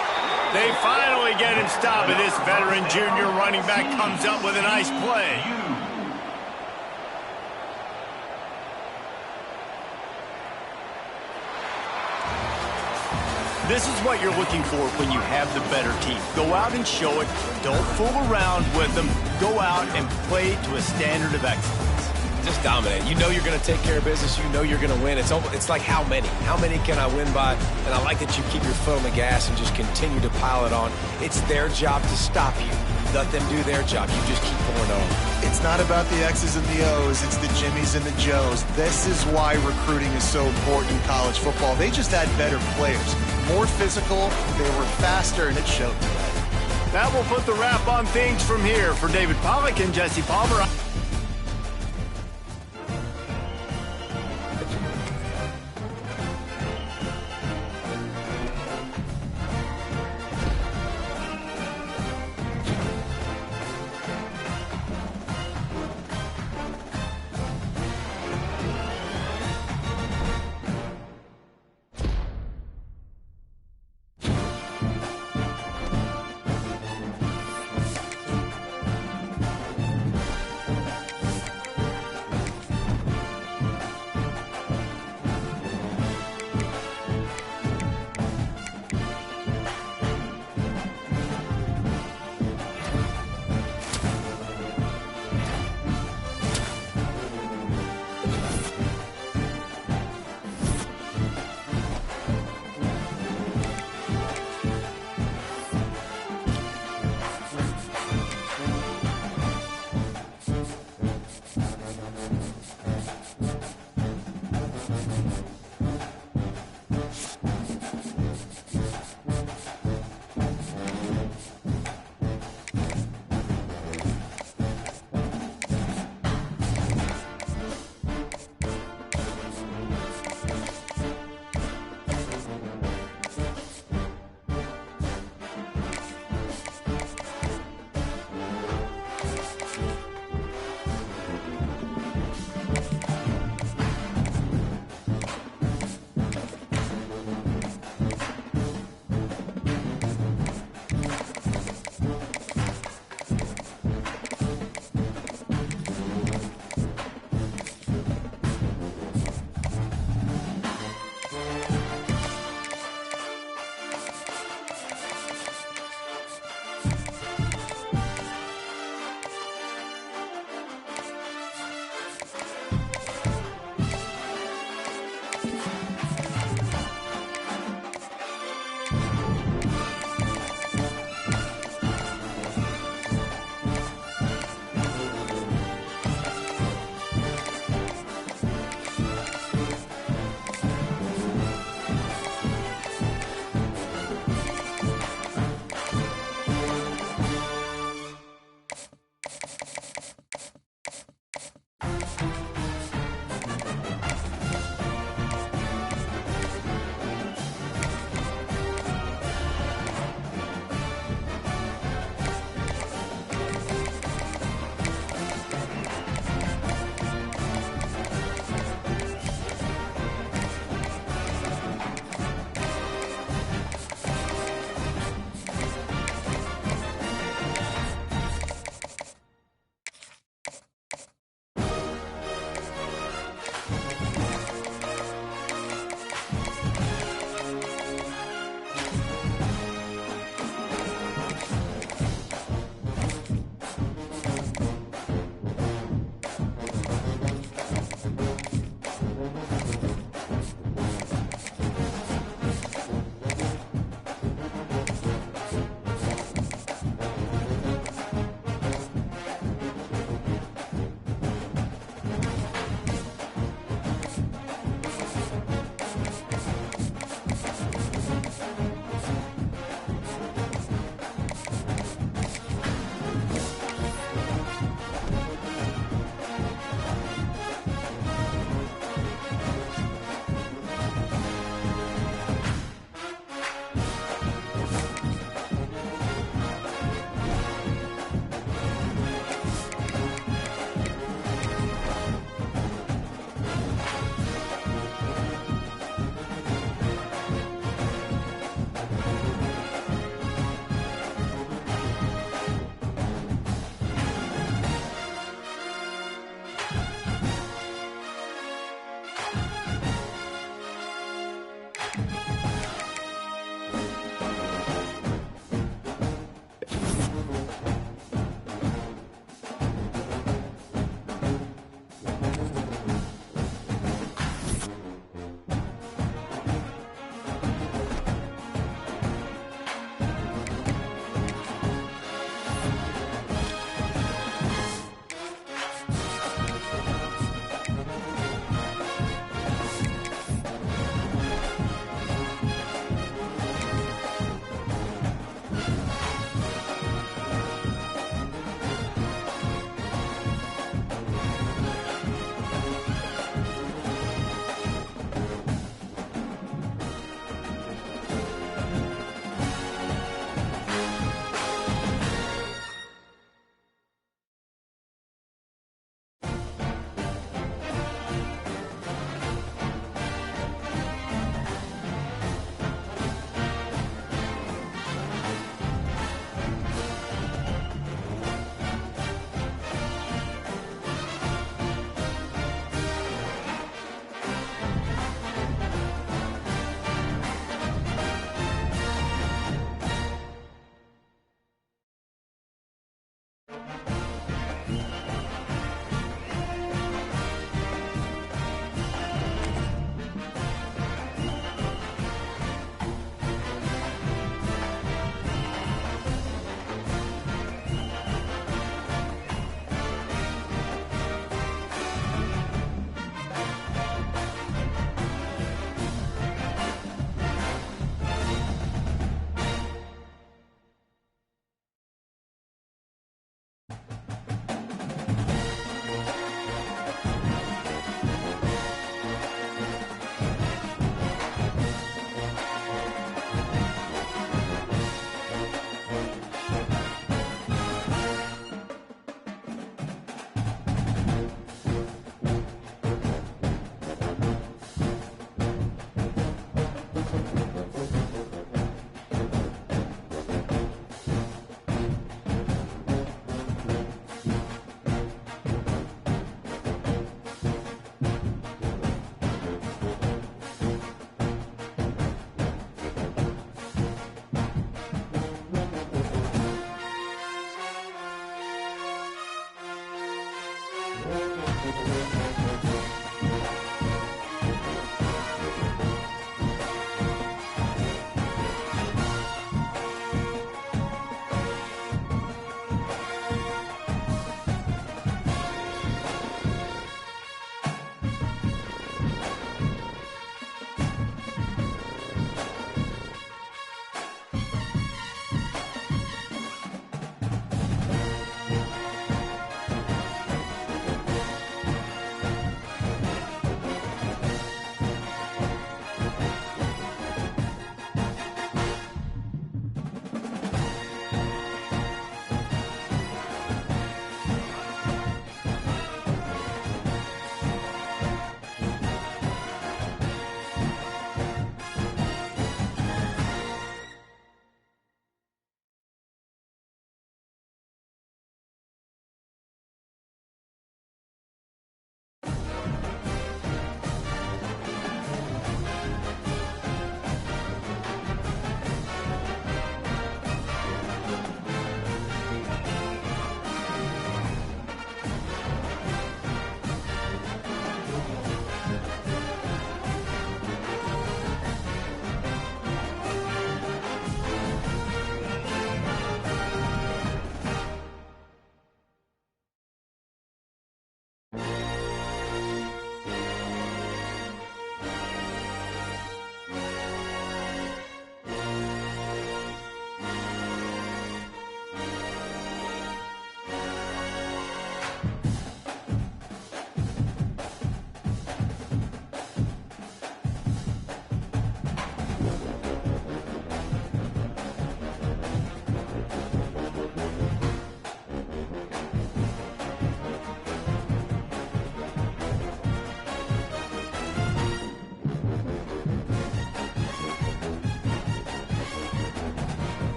They finally get him stopped, and this veteran junior running back comes up with a nice play. This is what you're looking for when you have the better team. Go out and show it. Don't fool around with them. Go out and play to a standard of excellence. Just dominate. You know you're going to take care of business. You know you're going to win. It's like how many? How many can I win by? And I like that you keep your foot on the gas and just continue to pile it on. It's their job to stop you. Let them do their job. You just keep going on. It's not about the X's and the O's. It's the Jimmies and the Joes. This is why recruiting is so important in college football. They just had better players. More physical, they were faster, and it showed today. That will put the wrap on things from here. For David Pollack and Jesse Palmer.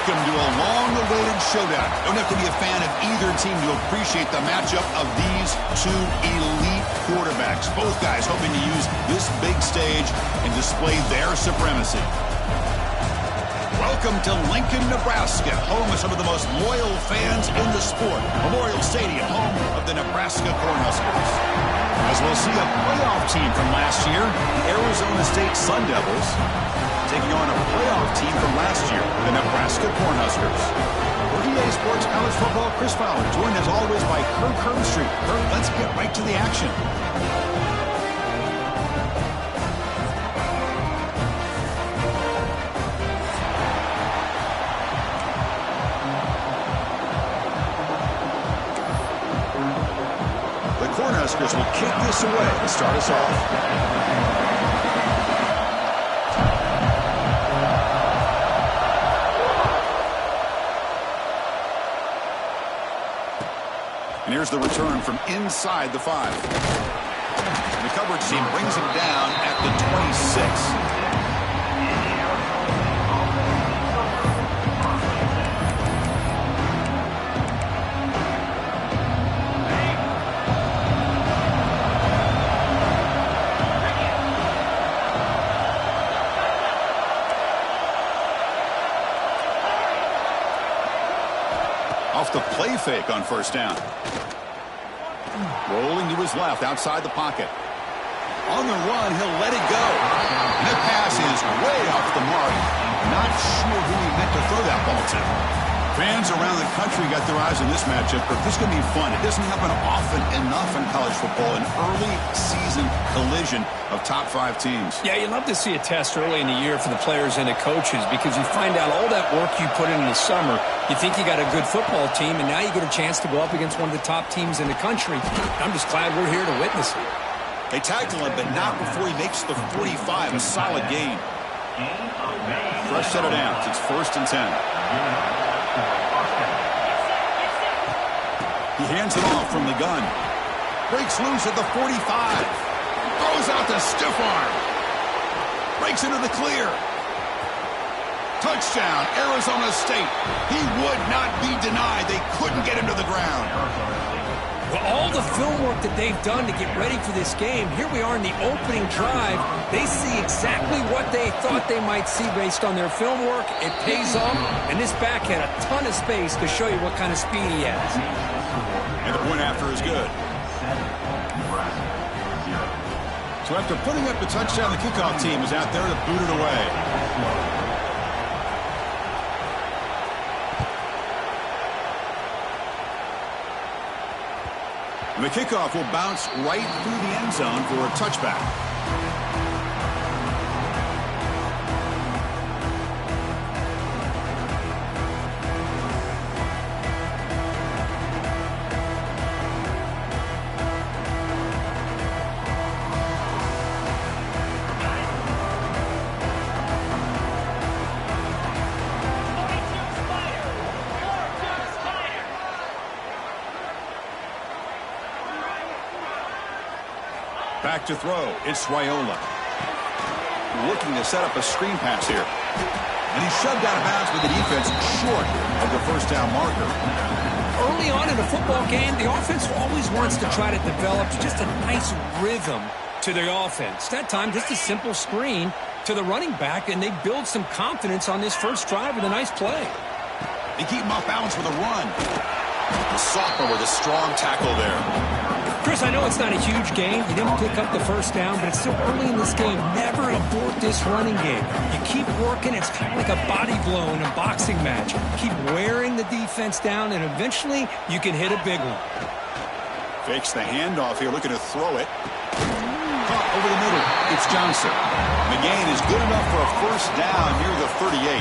Welcome to a long-awaited showdown. Don't have to be a fan of either team to appreciate the matchup of these two elite quarterbacks. Both guys hoping to use this big stage and display their supremacy. Welcome to Lincoln, Nebraska, home of some of the most loyal fans in the sport. Memorial Stadium, home of the Nebraska Cornhuskers. As we'll see a playoff team from last year, the Arizona State Sun Devils, taking on a playoff team from last year, the Nebraska Cornhuskers. For EA Sports College Football, Chris Fowler, joined as always by Kirk Herbstreit. Kirk, let's get right to the action. Cornhuskers will kick this away to start us off. And here's the return from inside the 5. The coverage team brings him down at the 26. The play fake on first down. Rolling to his left outside the pocket. On the run, he'll let it go. And that pass is way off the mark. Not sure who he meant to throw that ball to. Fans around the country got their eyes on this matchup, but this is going to be fun. It doesn't happen often enough in college football, an early season collision of top 5 teams. Yeah, you love to see a test early in the year for the players and the coaches because you find out all that work you put in the summer. You think you got a good football team, and now you get a chance to go up against one of the top teams in the country. I'm just glad we're here to witness it. They tackle him, but not before he makes the 45, a solid gain. Fresh set of downs. It's 1st and 10. He hands it off from the gun. Breaks loose at the 45. Throws out the stiff arm. Breaks into the clear. Touchdown, Arizona State. He would not be denied. They couldn't get him to the ground. Well, all the film work that they've done to get ready for this game, here we are in the opening drive. They see exactly what they thought they might see based on their film work. It pays off, and this back had a ton of space to show you what kind of speed he has. And the point after is good. So after putting up the touchdown, the kickoff team is out there to boot it away. The kickoff will bounce right through the end zone for a touchback. Back to throw. It's Swiola. Looking to set up a screen pass here. And he's shoved out of bounds with the defense short of the first down marker. Early on in a football game, the offense always wants to try to develop just a nice rhythm to their offense. That time, just a simple screen to the running back, and they build some confidence on this first drive with a nice play. They keep him off balance with a run. The sophomore with a strong tackle there. Chris, I know it's not a huge game. You didn't pick up the first down, but it's still early in this game. Never abort this running game. You keep working. It's kind of like a body blow in a boxing match. Keep wearing the defense down, and eventually you can hit a big one. Fakes the handoff here, looking to throw it. Caught over the middle. It's Johnson. The gain is good enough for a first down near the 38.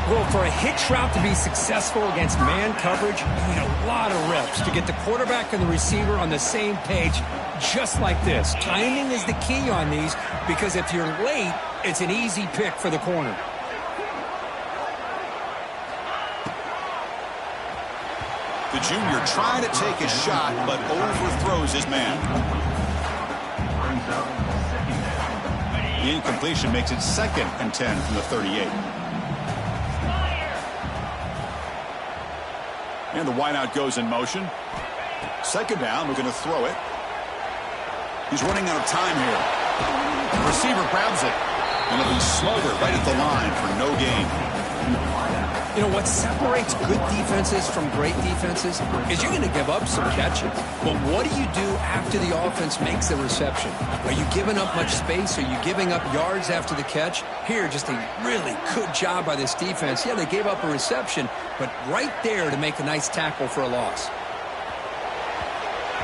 Well, for a hitch route to be successful against man coverage, you need a lot of reps to get the quarterback and the receiver on the same page, just like this. Timing is the key on these, because if you're late, it's an easy pick for the corner. The junior trying to take a shot, but overthrows his man. The incompletion makes it 2nd and 10 from the 38. And the wideout goes in motion. Second down, we're going to throw it. He's running out of time here. The receiver grabs it. And it'll be smothered right at the line for no gain. You know, what separates good defenses from great defenses is you're going to give up some catches. But what do you do after the offense makes the reception? Are you giving up much space? Are you giving up yards after the catch? Here, just a really good job by this defense. Yeah, they gave up a reception, but right there to make a nice tackle for a loss.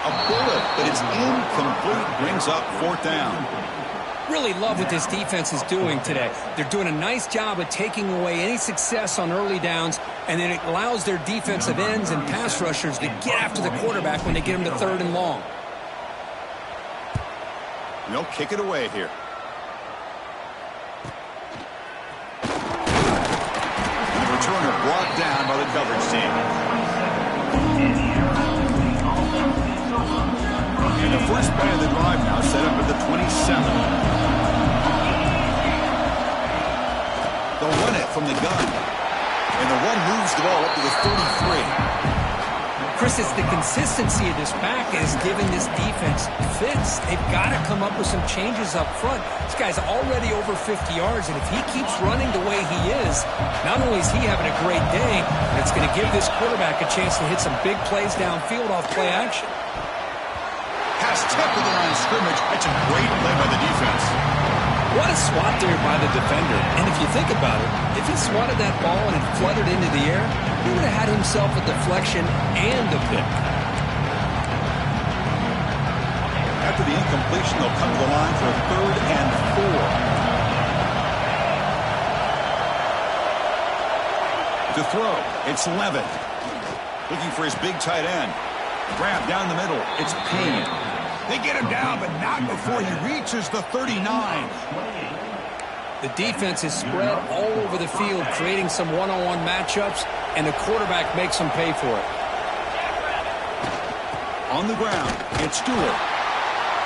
A bullet, but it's incomplete, brings up fourth down. Really love what this defense is doing today. They're doing a nice job of taking away any success on early downs, and then it allows their defensive ends and pass rushers to get after the quarterback when they get him to 3rd and long. They'll kick it away here. And the returner brought down by the coverage team. And the first play of the drive now set up at the 27. They'll run it from the gun. And the run moves the ball up to the 33. Chris, it's the consistency of this back is giving this defense fits. They've got to come up with some changes up front. This guy's already over 50 yards, and if he keeps running the way he is, not only is he having a great day, but it's going to give this quarterback a chance to hit some big plays downfield off play action. Pass tip of the line of scrimmage. That's a great play by the defense. What a swat there by the defender. And if you think about it, if he swatted that ball and it fluttered into the air, he would have had himself a deflection and a pick. After the incompletion, they'll come to the line for a 3rd and 4. To throw, it's Levitt. Looking for his big tight end. Grab down the middle. It's Payne. They get him down, but not before he reaches the 39. The defense is spread all over the field, creating some one-on-one matchups, and the quarterback makes them pay for it. On the ground, it's Stewart.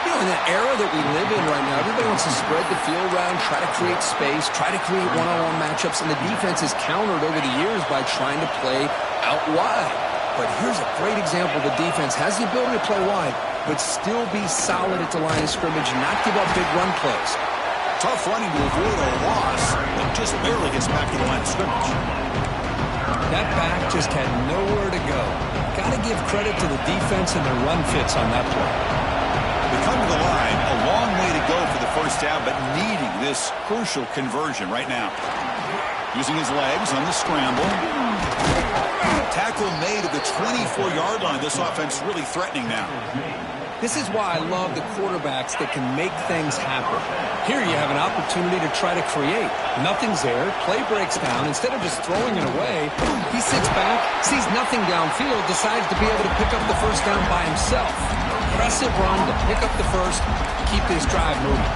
You know, in the era that we live in right now, everybody wants to spread the field around, try to create space, try to create one-on-one matchups, and the defense is countered over the years by trying to play out wide. But here's a great example. The defense has the ability to play wide, but still be solid at the line of scrimmage and not give up big run plays. Tough running to avoid a loss, but just barely gets back to the line of scrimmage. That back just had nowhere to go. Got to give credit to the defense and their run fits on that play. They come to the line, a long way to go for the first down, but needing this crucial conversion right now. Using his legs on the scramble. Tackle made at the 24-yard line. This offense really threatening now. This is why I love the quarterbacks that can make things happen. Here you have an opportunity to try to create. Nothing's there. Play breaks down. Instead of just throwing it away, he sits back, sees nothing downfield, decides to be able to pick up the first down by himself. Impressive run to pick up the first, keep this drive moving.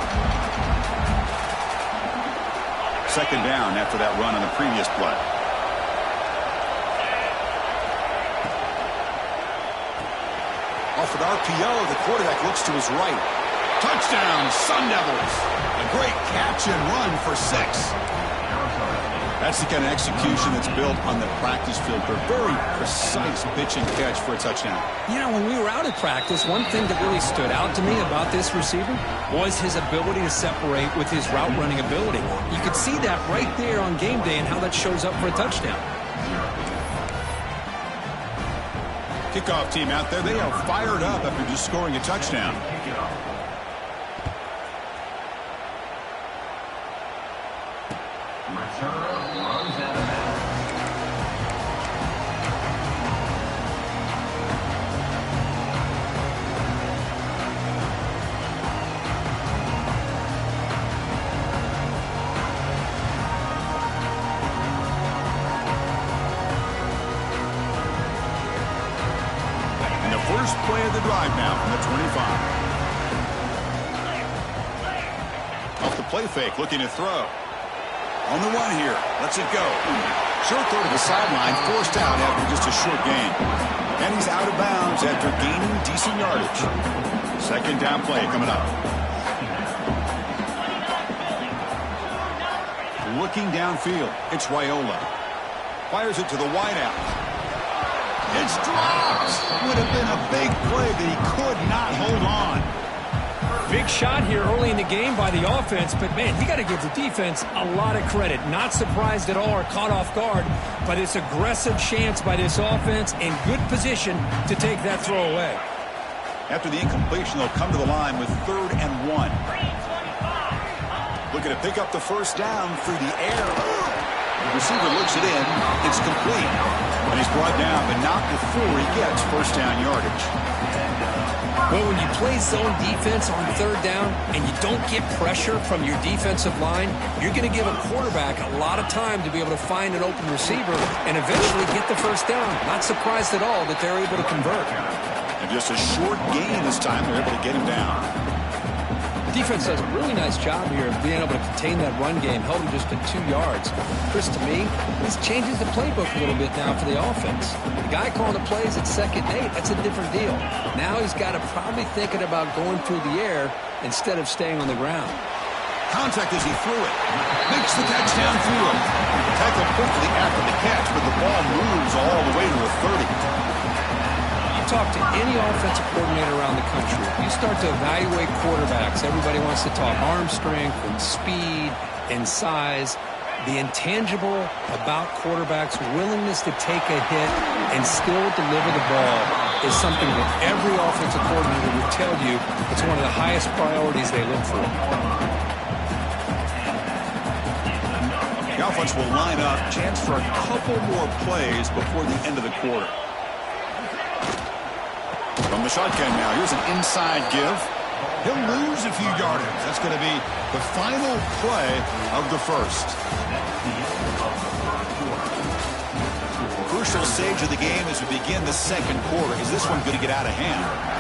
Second down after that run on the previous play. Off an RPO, the quarterback looks to his right. Touchdown, Sun Devils. A great catch and run for 6. That's the kind of execution that's built on the practice field for a very precise pitch and catch for a touchdown. You know, when we were out at practice, one thing that really stood out to me about this receiver was his ability to separate with his route running ability. You could see that right there on game day and how that shows up for a touchdown. Kickoff team out there, they are fired up after just scoring a touchdown. First play of the drive now from the 25. Off the play fake, looking to throw. On the run here, lets it go. Short throw to the sideline, forced out after just a short gain. And he's out of bounds after gaining decent yardage. Second down play coming up. Looking downfield, it's Raiola. Fires it to the wideout. It's dropped. Would have been a big play that he could not hold on. Big shot here early in the game by the offense, but, man, you got to give the defense a lot of credit. Not surprised at all or caught off guard by this aggressive chance by this offense in good position to take that throw away. After the incompletion, they'll come to the line with 3rd and 1. Looking to pick up the first down through the air. The receiver looks it in. It's complete. And he's brought down, but not before he gets first down yardage. Well, when you play zone defense on 3rd down and you don't get pressure from your defensive line, you're going to give a quarterback a lot of time to be able to find an open receiver and eventually get the first down. Not surprised at all that they're able to convert. And just a short gain this time, they're able to get him down. Defense does a really nice job here of being able to contain that run game, held him just at 2 yards. Chris, to me, this changes the playbook a little bit now for the offense. The guy calling the plays at 2nd and 8, that's a different deal. Now he's got to probably thinking about going through the air instead of staying on the ground. Contact as he threw it. Makes the catch downfield. Tackled quickly after the catch, but the ball moves all the way to the 30. Talk to any offensive coordinator around the country. You start to evaluate quarterbacks. Everybody wants to talk arm strength and speed and size. The intangible about quarterbacks' willingness to take a hit and still deliver the ball is something that every offensive coordinator would tell you it's one of the highest priorities they look for. The offense will line up. Chance for a couple more plays before the end of the quarter. From the shotgun now, here's an inside give. He'll lose a few yardage. That's going to be the final play of the first. Crucial stage of the game as we begin the 2nd quarter. Is this one going to get out of hand?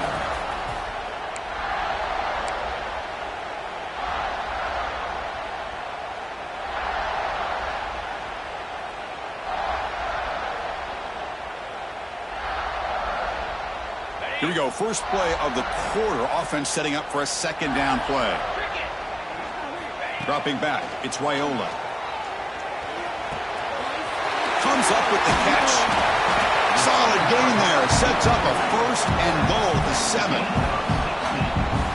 Here we go, first play of the quarter. Offense setting up for a 2nd down play. Dropping back, it's Raiola. Comes up with the catch. Solid gain there. Sets up a 1st and goal at the 7.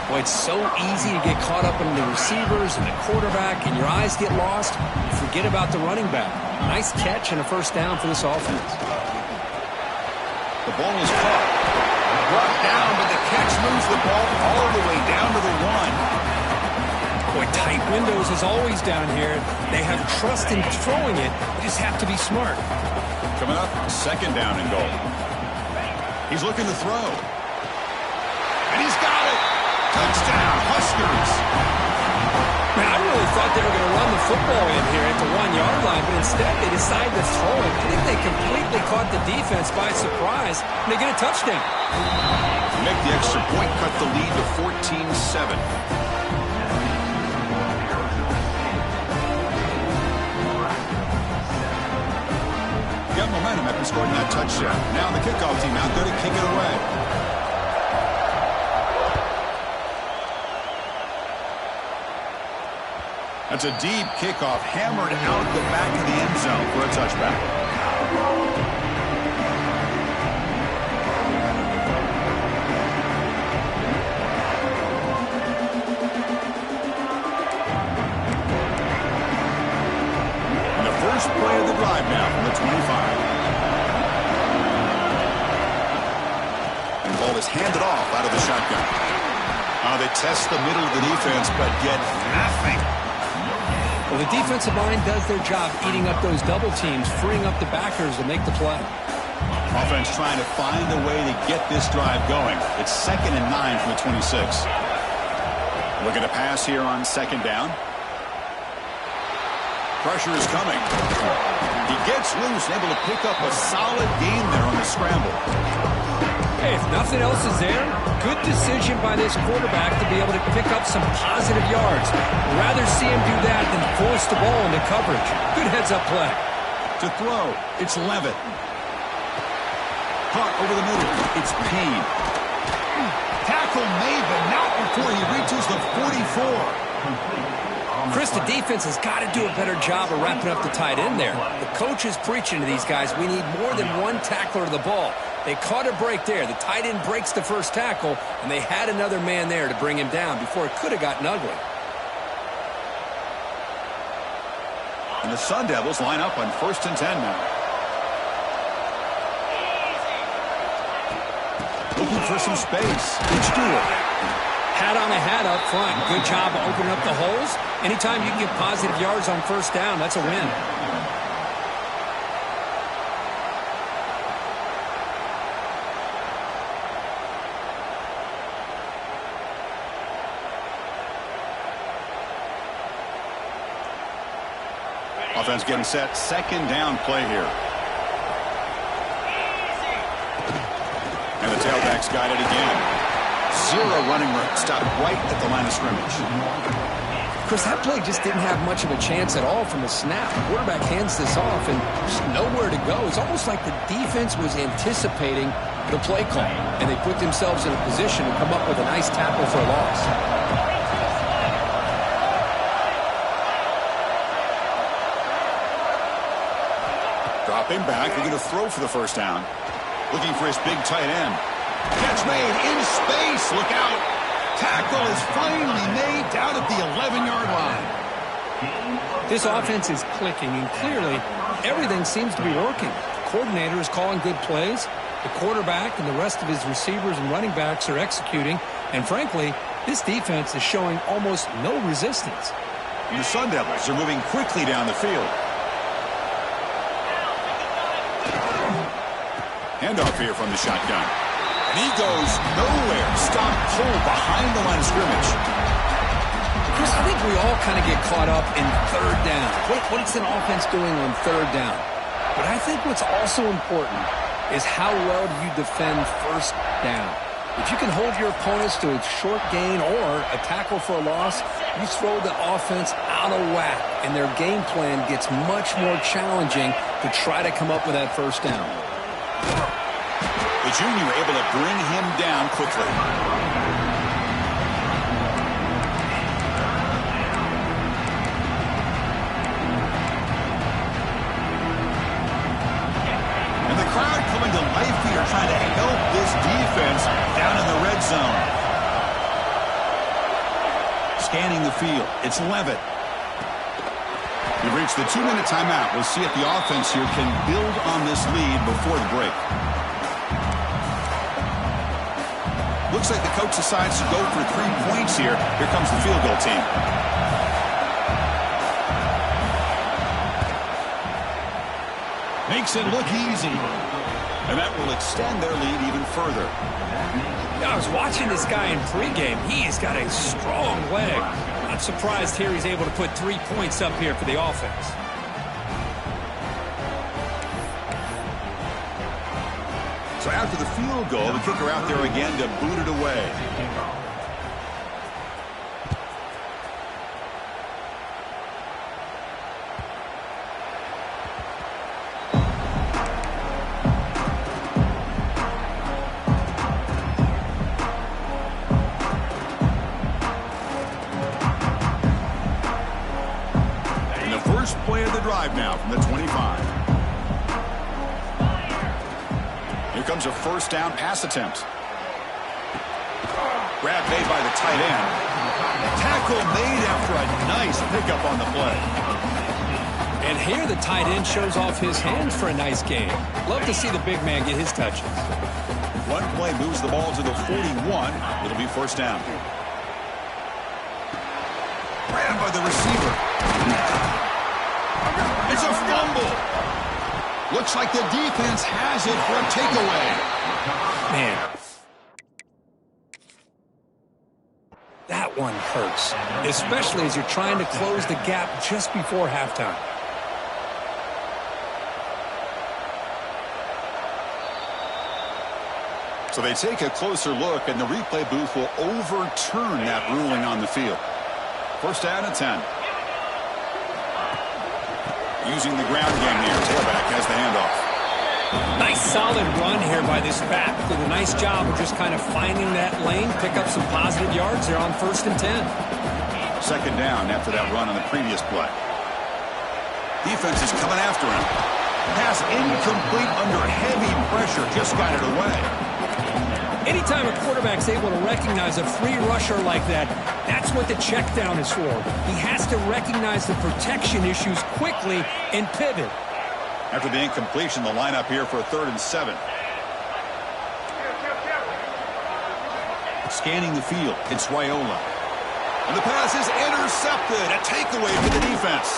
Boy, it's so easy to get caught up in the receivers and the quarterback, and your eyes get lost. You forget about the running back. Nice catch and a 1st down for this offense. The ball is caught. Brought down, but the catch moves the ball all the way down to the 1. Boy, tight windows is always down here. They have trust in throwing it. You just have to be smart. Coming up, 2nd down and goal. He's looking to throw. And he's got it. Touchdown, Huskers. Man, I really thought they were going to run the football in here at the 1-yard line, but instead they decided to throw it. I think they completely caught the defense by surprise, and they get a touchdown. Make the extra point, cut the lead to 14-7. Got momentum after scoring that touchdown. Now the kickoff team out there to kick it away. That's a deep kickoff, hammered out the back of the end zone for a touchback. And the first play of the drive now from the 25. And the ball is handed off out of the shotgun. They test the middle of the defense, but get nothing. Well, the defensive line does their job eating up those double teams, freeing up the backers to make the play. Offense trying to find a way to get this drive going. It's 2nd and 9 from the 26. Looking to pass here on 2nd down. Pressure is coming. He gets loose, able to pick up a solid gain there on the scramble. Hey, if nothing else is there, good decision by this quarterback to be able to pick up some positive yards. Rather see him do that than force the ball into coverage. Good heads-up play. To throw, it's Levitt. Caught over the middle, it's Payne. Tackle made, but not before he reaches the 44. Chris, the defense has got to do a better job of wrapping up the tight end there. The coach is preaching to these guys, we need more than one tackler of the ball. They caught a break there. The tight end breaks the first tackle, and they had another man there to bring him down before it could have gotten ugly. And the Sun Devils line up on 1st and 10 now. Looking for some space. It's Stewart. Hat on a hat up front. Good job of opening up the holes. Anytime you can get positive yards on first down, that's a win. Offense getting set. 2nd down play here. And the tailback's got it again. 0 running room. Stopped right at the line of scrimmage. Chris, that play just didn't have much of a chance at all from the snap. The quarterback hands this off and just nowhere to go. It's almost like the defense was anticipating the play call, and they put themselves in a position to come up with a nice tackle for a loss. Dropping back. They're going to throw for the first down. Looking for his big tight end. Catch made in space. Look out. Tackle is finally made down at the 11-yard line. This offense is clicking, and clearly everything seems to be working. The coordinator is calling good plays. The quarterback and the rest of his receivers and running backs are executing. And frankly, this defense is showing almost no resistance. And the Sun Devils are moving quickly down the field. Handoff here from the shotgun. And he goes nowhere. Stop cold behind the line of scrimmage. Chris, I think we all kind of get caught up in 3rd down. What's an offense doing on 3rd down? But I think what's also important is how well do you defend 1st down. If you can hold your opponents to a short gain or a tackle for a loss, you throw the offense out of whack, and their game plan gets much more challenging to try to come up with that 1st down. The junior able to bring him down quickly. And the crowd coming to life here trying to help this defense down in the red zone. Scanning the field. It's Levitt. We've reached the 2-minute timeout. We'll see if the offense here can build on this lead before the break. Looks like the coach decides to go for 3 points here. Here comes the field goal team. Makes it look easy. And that will extend their lead even further. Yeah, I was watching this guy in pregame. He's got a strong leg. Not surprised here he's able to put 3 points up here for the offense. So after the field goal, the kicker out there again to boot it away. And the first play of the drive now from the 25. Here comes a 1st down pass attempt. Grab made by the tight end. Tackle made after a nice pickup on the play. And here the tight end shows off his hands for a nice game. Love to see the big man get his touches. One play moves the ball to the 41. It'll be 1st down. Grabbed by the receiver. It's a fumble. Looks like the defense has it for a takeaway. Man, that one hurts, especially as you're trying to close the gap just before halftime. So they take a closer look, and the replay booth will overturn that ruling on the field. 1st down and 10. Using the ground game here. Tailback has the handoff. Nice solid run here by this back. Did a nice job of just kind of finding that lane, pick up some positive yards there on 1st and 10. Second down after that run on the previous play. Defense is coming after him. Pass incomplete under heavy pressure. Just got it away. Anytime a quarterback's able to recognize a free rusher like that, that's what the check down is for. He has to recognize the protection issues quickly and pivot. After the incompletion, the lineup here for a 3rd and 7. Scanning the field, it's Raiola. And the pass is intercepted. A takeaway for the defense.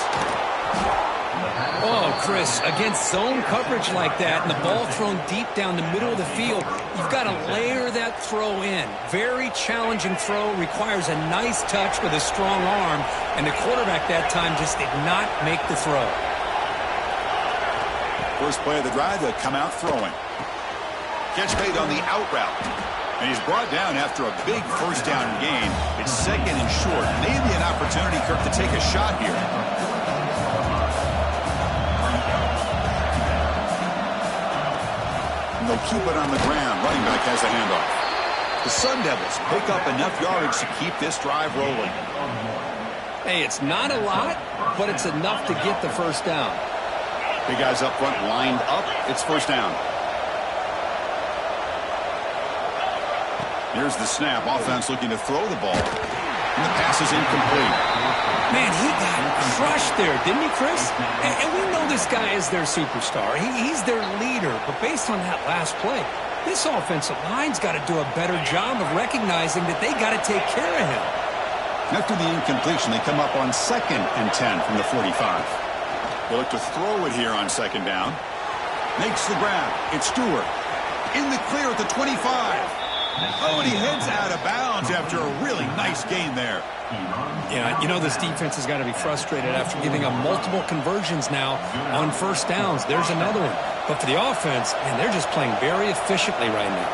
Oh, Chris, against zone coverage like that and the ball thrown deep down the middle of the field, you've got to layer that throw in. Very challenging throw, requires a nice touch with a strong arm, and the quarterback that time just did not make the throw. First play of the drive, they'll come out throwing. Catch made on the out route. And he's brought down after a big first down gain. It's 2nd and short. Maybe an opportunity, Kirk, to take a shot here. And they'll keep it on the ground. Running back has the handoff. The Sun Devils pick up enough yardage to keep this drive rolling. Hey, it's not a lot, but it's enough to get the first down. Big guys up front lined up. It's first down. Here's the snap. Offense looking to throw the ball. And the pass is incomplete. Man, he got crushed there, didn't he, Chris? And we know this guy is their superstar. He's their leader. But based on that last play, this offensive line's got to do a better job of recognizing that they got to take care of him. After the incompletion, they come up on 2nd and 10 from the 45. They'll look to throw it here on 2nd down. Makes the grab. It's Stewart. In the clear at the 25. Oh, and he heads out of bounds after a really nice gain there. Yeah, you know this defense has got to be frustrated after giving up multiple conversions now on first downs. There's another one. But for the offense, man, they're just playing very efficiently right now.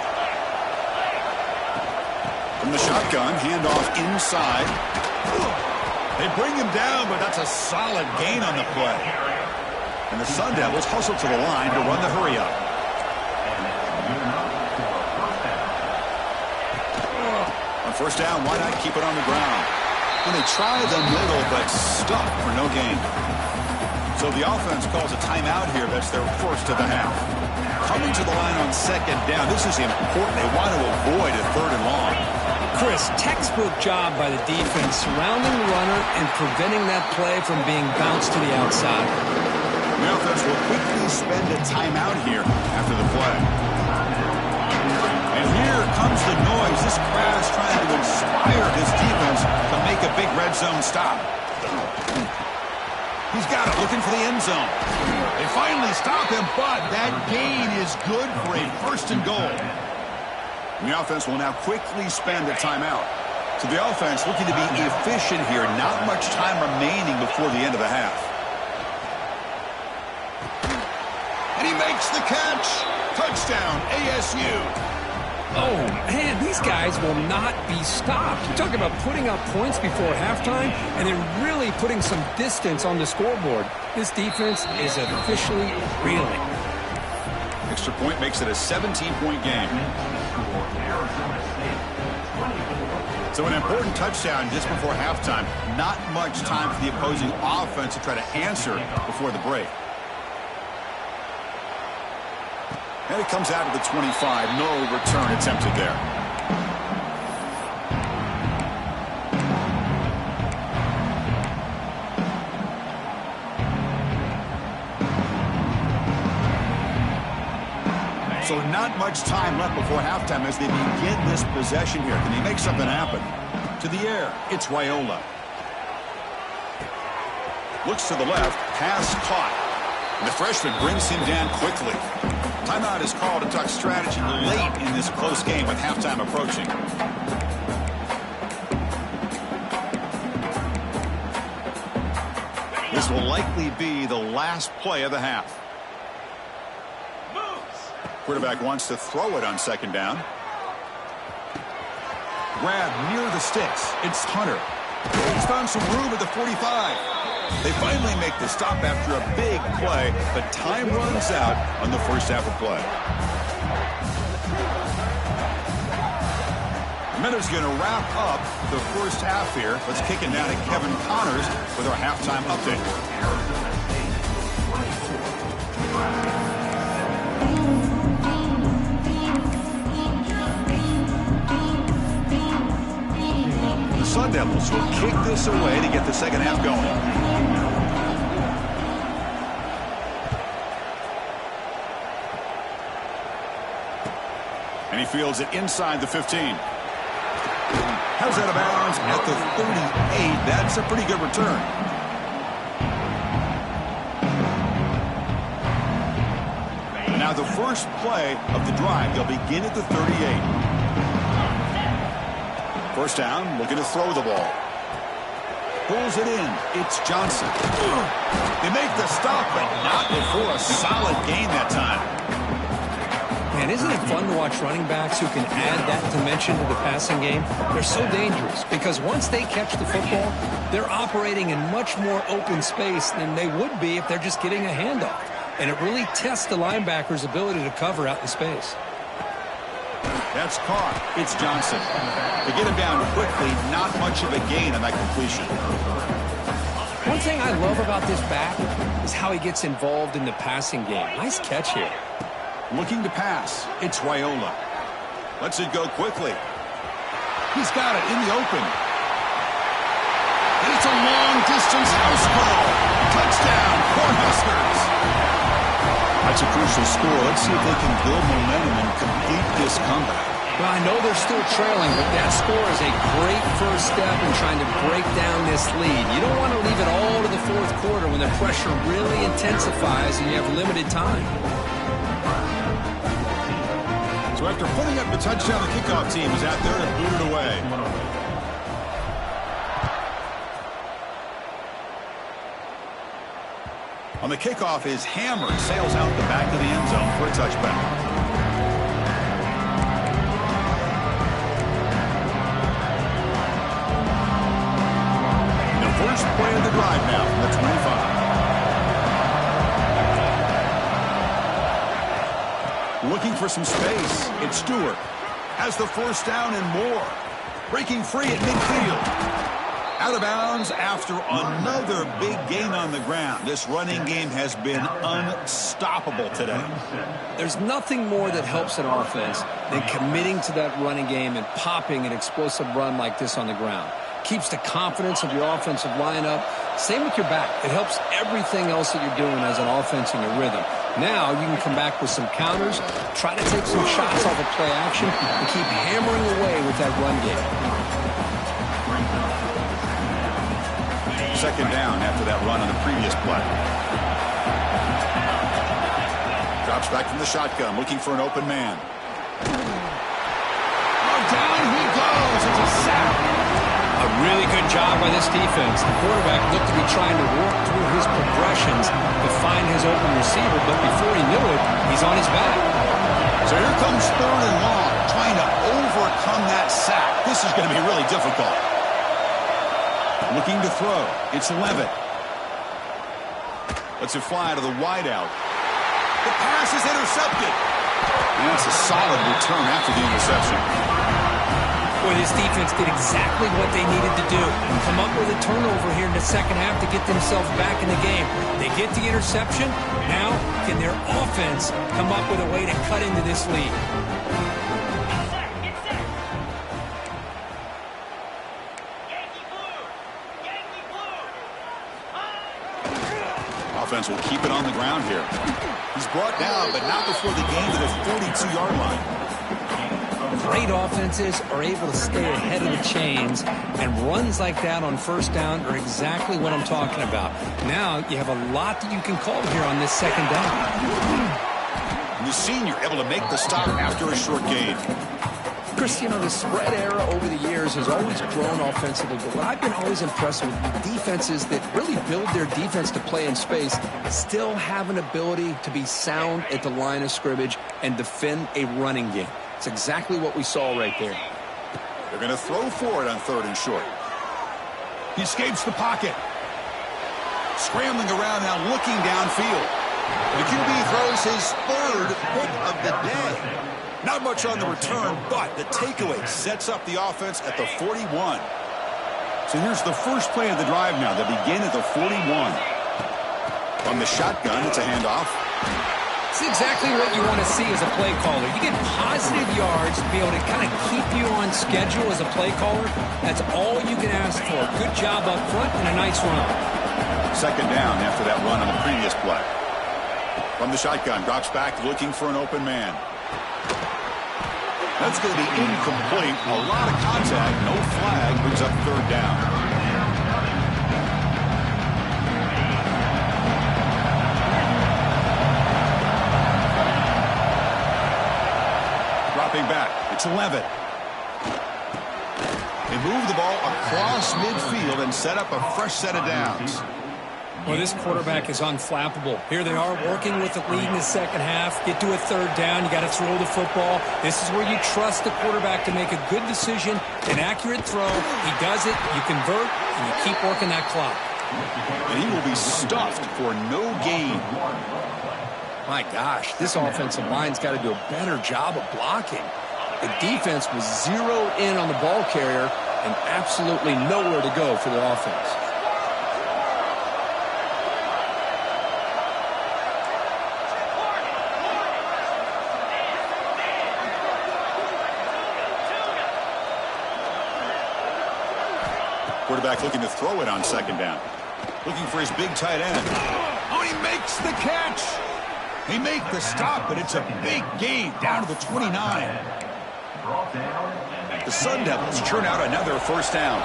From the shotgun, handoff inside. They bring him down, but that's a solid gain on the play. And the Sun Devils hustle to the line to run the hurry up. On first down, why not keep it on the ground? And they try the middle, but stuck for no gain. So the offense calls a timeout here. That's their first of the half. Coming to the line on 2nd down, this is important. They want to avoid a 3rd and long. Chris, textbook job by the defense surrounding the runner and preventing that play from being bounced to the outside. The offense will quickly spend a timeout here after the play. And here comes the noise. This crowd's trying to inspire this defense to make a big red zone stop. He's got it, looking for the end zone. They finally stop him, but that gain is good for a 1st and goal. And the offense will now quickly spend a timeout. So the offense looking to be efficient here. Not much time remaining before the end of the half. And he makes the catch. Touchdown, ASU. Oh, man, these guys will not be stopped. You're talking about putting up points before halftime and then really putting some distance on the scoreboard. This defense is officially reeling. Extra point makes it a 17-point game. So an important touchdown just before halftime. Not much time for the opposing offense to try to answer before the break. And it comes out of the 25. No return attempted there. So not much time left before halftime as they begin this possession here. Can they make something happen? To the air, it's Raiola. Looks to the left, pass caught. And the freshman brings him down quickly. Timeout is called to talk strategy late in this close game with halftime approaching. This will likely be the last play of the half. Quarterback wants to throw it on 2nd down. Grab near the sticks. It's Hunter. He's found some room at the 45. They finally make the stop after a big play, but time runs out on the first half of play. Minutes going to wrap up the first half here. Let's kick it down to Kevin Connors with our halftime update. The Sun Devils will kick this away to get the second half going. And he fields it inside the 15. Has out of bounds at the 38. That's a pretty good return. And now the first play of the drive. They'll begin at the 38. First down, looking to throw the ball. Pulls it in. It's Johnson. They make the stop, but not before a solid gain that time. Man, isn't it fun to watch running backs who can add that dimension to the passing game? They're so dangerous because once they catch the football, they're operating in much more open space than they would be if they're just getting a handoff. And it really tests the linebacker's ability to cover out in space. That's caught. It's Johnson. They get him down quickly. Not much of a gain on that completion. One thing I love about this back is how he gets involved in the passing game. Nice catch here. Looking to pass. It's Raiola. Lets it go quickly. He's got it in the open. And it's a long-distance house call. Touchdown, Cornhuskers. That's a crucial score. Let's see if they can build momentum and complete this comeback. Well, I know they're still trailing, but that score is a great first step in trying to break down this lead. You don't want to leave it all to the fourth quarter when the pressure really intensifies and you have limited time. So after putting up the touchdown, the kickoff team is out there to boot it away. On the kickoff, his hammer sails out the back of the end zone for a touchback. The first play of the drive now from the 25. Looking for some space. It's Stewart. Has the first down and more. Breaking free at midfield. Out of bounds after another big gain on the ground. This running game has been unstoppable today. There's nothing more that helps an offense than committing to that running game and popping an explosive run like this on the ground. Keeps the confidence of your offensive lineup. Same with your back. It helps everything else that you're doing as an offense in your rhythm. Now you can come back with some counters, try to take some shots off of play action, and keep hammering away with that run game. Second down after that run on the previous play. Drops back from the shotgun, looking for an open man. Oh, down he goes. It's a sack. A really good job by this defense. The quarterback looked to be trying to work through his progressions to find his open receiver, but before he knew it, he's on his back. So here comes third and long, trying to overcome that sack. This is going to be really difficult. Looking to throw. It's Levitt. Lets it fly to the wideout. The pass is intercepted. And that's a solid return after the interception. Boy, this defense did exactly what they needed to do. Come up with a turnover here in the second half to get themselves back in the game. They get the interception. Now, can their offense come up with a way to cut into this lead? Offense will keep it on the ground here. He's brought down, but not before the gain to the 42-yard line. Great offenses are able to stay ahead of the chains, and runs like that on first down are exactly what I'm talking about. Now you have a lot that you can call here on this second down. And the senior able to make the stop after a short gain. Chris, you know, the spread era over the years has always grown offensively, but what I've been always impressed with defenses that really build their defense to play in space still have an ability to be sound at the line of scrimmage and defend a running game. It's exactly what we saw right there. They're going to throw for it on third and short. He escapes the pocket. Scrambling around now, looking downfield. The QB throws his third pick of the day. Not much on the return, but the takeaway sets up the offense at the 41. So here's the first play of the drive now. They begin at the 41. From the shotgun, it's a handoff. It's exactly what you want to see as a play caller. You get positive yards to be able to kind of keep you on schedule as a play caller. That's all you can ask for. Good job up front and a nice run. Second down after that run on the previous play. From the shotgun, drops back looking for an open man. That's going to be incomplete. A lot of contact, no flag, brings up third down. Dropping back, it's 11. They move the ball across midfield and set up a fresh set of downs. Well, this quarterback is unflappable. Here they are working with the lead in the second half. Get to a third down. You got to throw the football. This is where you trust the quarterback to make a good decision, an accurate throw. He does it, you convert, and you keep working that clock. And he will be stuffed for no gain. My gosh, this offensive line's got to do a better job of blocking. The defense was zeroed in on the ball carrier and absolutely nowhere to go for the offense. Quarterback looking to throw it on second down. Looking for his big tight end. Oh, he makes the catch. They make the stop, but it's a big gain down to the 29. The Sun Devils churn out another first down.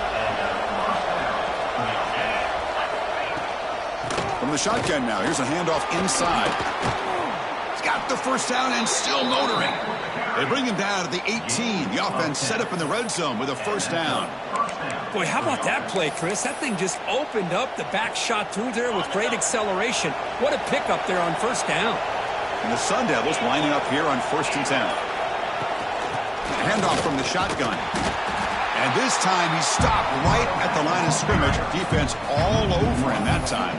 From the shotgun now, here's a handoff inside. He's got the first down and still motoring. They bring him down to the 18. The offense set up in the red zone with a first down. Boy, how about that play, Chris? That thing just opened up. The back shot through there with great acceleration. What a pickup there on first down. And the Sun Devils lining up here on 1st and 10. Handoff from the shotgun. And this time he stopped right at the line of scrimmage. Defense all over him that time.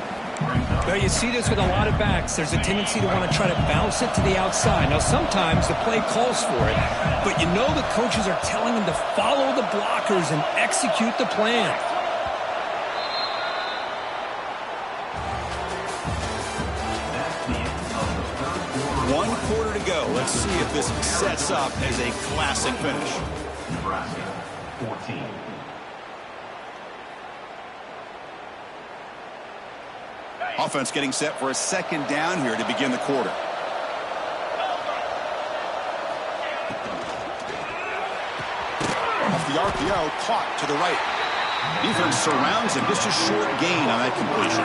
Well, you see this with a lot of backs. There's a tendency to want to try to bounce it to the outside. Now, sometimes the play calls for it, but you know the coaches are telling them to follow the blockers and execute the plan. One quarter to go. Let's see if this sets up as a classic finish. Nebraska, 14. Offense getting set for a second down here to begin the quarter. Off the RPO, caught to the right. Defense surrounds him. Just a short gain on that completion.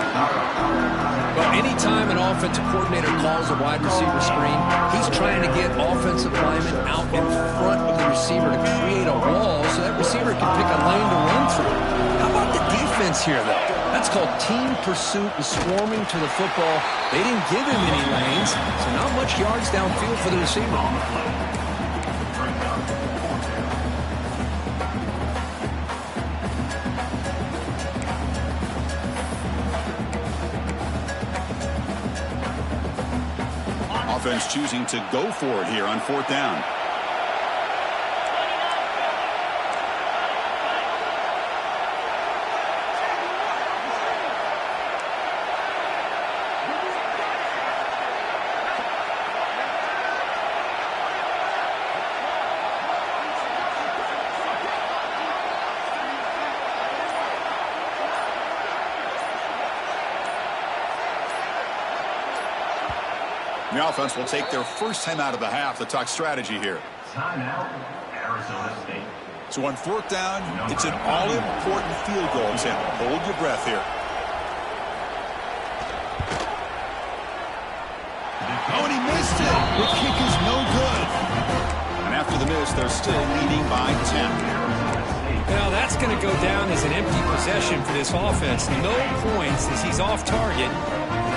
Well, anytime an offensive coordinator calls a wide receiver screen, he's trying to get offensive linemen out in front of the receiver to create a wall so that receiver can pick a lane to run through. How about the defense here, though? That's called team pursuit and swarming to the football. They didn't give him any lanes, so not much yards downfield for the receiver. Offense choosing to go for it here on 4th down. The offense will take their first time out of the half to talk strategy here. Timeout, Arizona State. So on 4th down, it's an all-important field goal attempt. Hold your breath here. Oh, and he missed it. The kick is no good. And after the miss, they're still leading by 10. Now, that's going to go down as an empty possession for this offense. No points as he's off target.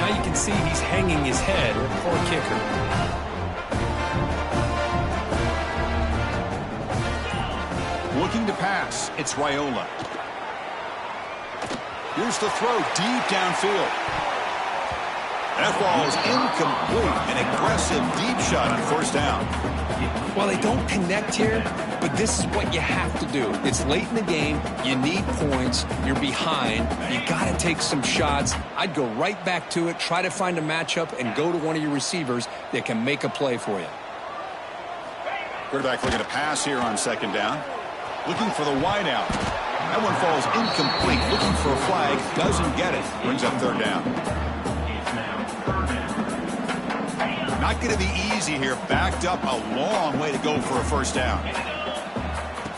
Now you can see he's hanging his head. Poor kicker. Looking to pass. It's Raiola. Here's the throw deep downfield. That ball is incomplete. An aggressive deep shot on first down. Well, they don't connect here, but this is what you have to do. It's late in the game. You need points. You're behind. You got to take some shots. I'd go right back to it, try to find a matchup, and go to one of your receivers that can make a play for you. Quarterback looking to pass here on second down. Looking for the wide out. That one falls incomplete. Looking for a flag. Doesn't get it. Brings up third down. Not going to be easy here. Backed up a long way to go for a first down.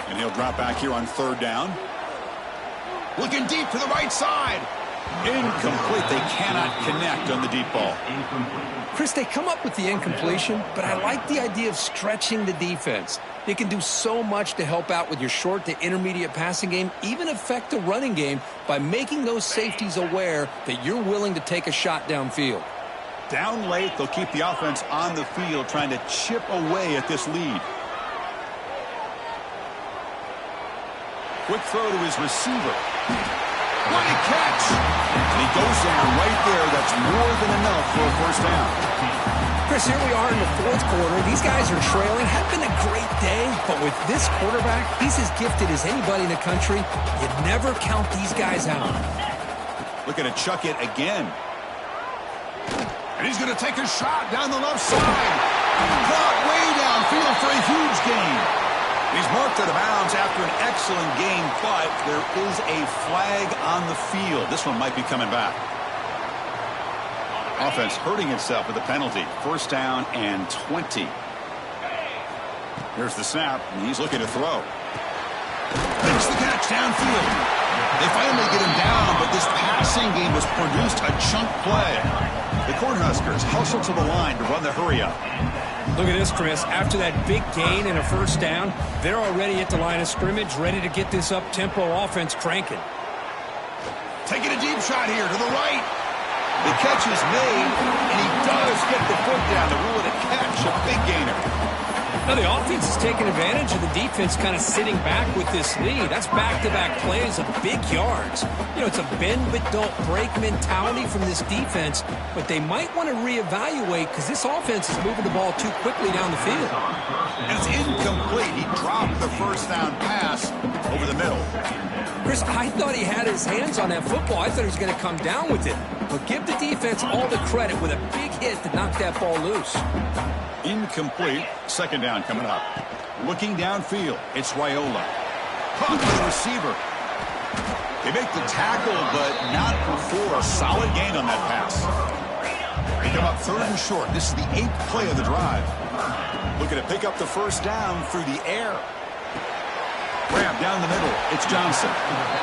And he'll drop back here on third down. Looking deep to the right side. Incomplete. They cannot connect on the deep ball. Chris, they come up with the incompletion, but I like the idea of stretching the defense. They can do so much to help out with your short to intermediate passing game, even affect the running game by making those safeties aware that you're willing to take a shot downfield. Down late, they'll keep the offense on the field trying to chip away at this lead. Quick throw to his receiver. What a catch! And he goes down right there. That's more than enough for a first down. Chris, here we are in the fourth quarter. These guys are trailing. Had been a great day, but with this quarterback, he's as gifted as anybody in the country. You never count these guys out. Looking to chuck it again. And he's going to take a shot down the left side. Caught way downfield for a huge gain. He's marked out of bounds after an excellent game, but there is a flag on the field. This one might be coming back. Offense hurting itself with a penalty. First down and 20. Here's the snap, and he's looking to throw. Makes the catch downfield. They finally get him down, but this passing game has produced a chunk play. The Cornhuskers hustle to the line to run the hurry-up. Look at this, Chris. After that big gain and a first down, they're already at the line of scrimmage, ready to get this up-tempo offense cranking. Taking a deep shot here to the right. The catch is made, and he does get the foot down to rule it a catch, a big gainer. Now, the offense is taking advantage of the defense kind of sitting back with this lead. That's back-to-back plays of big yards. You know, it's a bend-but-don't-break mentality from this defense, but they might want to reevaluate because this offense is moving the ball too quickly down the field. And it's incomplete. He dropped the first down pass over the middle. Chris, I thought he had his hands on that football. I thought he was going to come down with it. But give the defense all the credit with a big hit to knock that ball loose. Incomplete. Second down coming up. Looking downfield. It's Raiola. Caught by the receiver. They make the tackle, but not before a solid gain on that pass. They come up third and short. This is the 8th play of the drive. Looking to pick up the first down through the air. Grab down the middle. It's Johnson.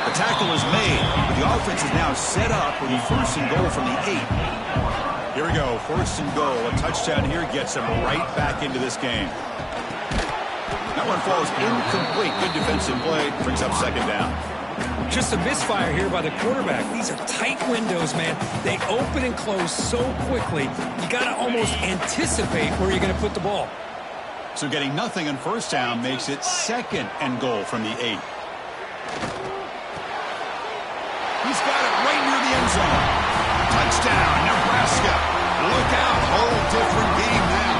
The tackle is made, but the offense is now set up with a first and goal from the 8. Here we go. First and goal. A touchdown here gets them right back into this game. That one falls incomplete. Good defensive play. Brings up second down. Just a misfire here by the quarterback. These are tight windows, man. They open and close so quickly. You got to almost anticipate where you're going to put the ball. So getting nothing on first down makes it second and goal from the 8. He's got it right near the end zone. Touchdown, Nebraska. Look out, whole different game now.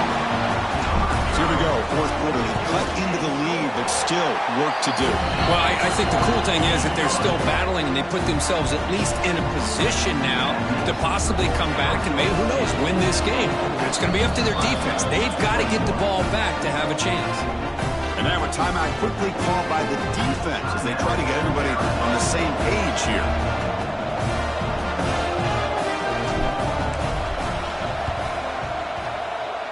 So here we go, fourth quarter. They cut into the lead, but still work to do. Well, I think the cool thing is that they're still battling, and they put themselves at least in a position now to possibly come back and maybe, who knows, win this game. It's going to be up to their defense. They've got to get the ball back to have a chance. And now a timeout quickly called by the defense as they try to get everybody on the same page here.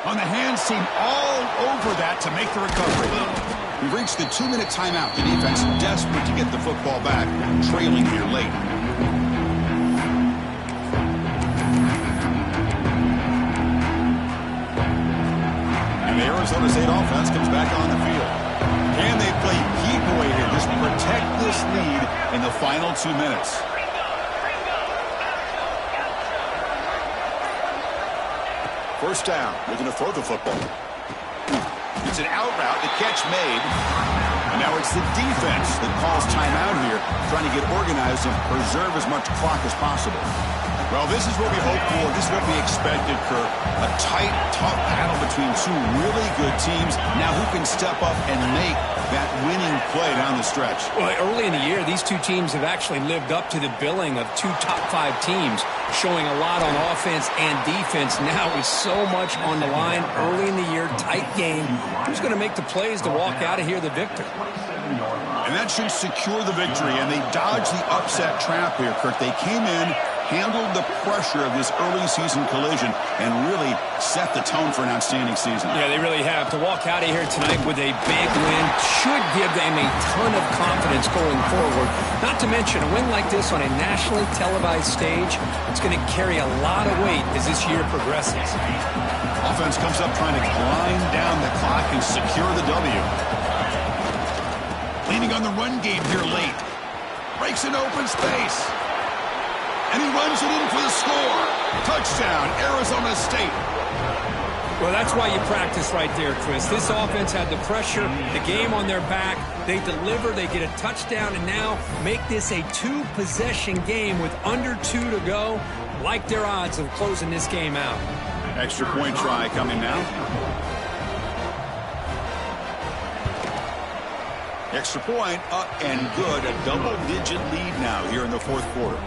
On the hands team all over that to make the recovery. We've reached the 2-minute timeout. The defense desperate to get the football back, trailing here late. And the Arizona State offense comes back on the field. Can they play keep away here? Just protect this lead in the final 2 minutes. First down, looking to throw the football. It's an out route, the catch made. And now it's the defense that calls timeout here, trying to get organized and preserve as much clock as possible. Well, this is what we hoped for. This is what we expected, Kirk. A tight, tough battle between two really good teams. Now who can step up and make that winning play down the stretch? Well, early in the year, these two teams have actually lived up to the billing of two top 5 teams, showing a lot on offense and defense. Now with so much on the line early in the year, tight game. Who's going to make the plays to walk out of here the victor? And that should secure the victory, and they dodged the upset trap here, Kirk. They came in, handled the pressure of this early season collision, and really set the tone for an outstanding season. Yeah, they really have. To walk out of here tonight with a big win should give them a ton of confidence going forward. Not to mention, a win like this on a nationally televised stage, it's going to carry a lot of weight as this year progresses. Offense comes up trying to grind down the clock and secure the W. Leaning on the run game here late. Breaks an open space. And he runs it in for the score. Touchdown, Arizona State. Well, that's why you practice right there, Chris. This offense had the pressure, the game on their back. They deliver, they get a touchdown, and now make this a 2-possession game with under 2 to go. Like their odds of closing this game out. Extra point try coming now. Extra point up and good. A double-digit lead now here in the fourth quarter.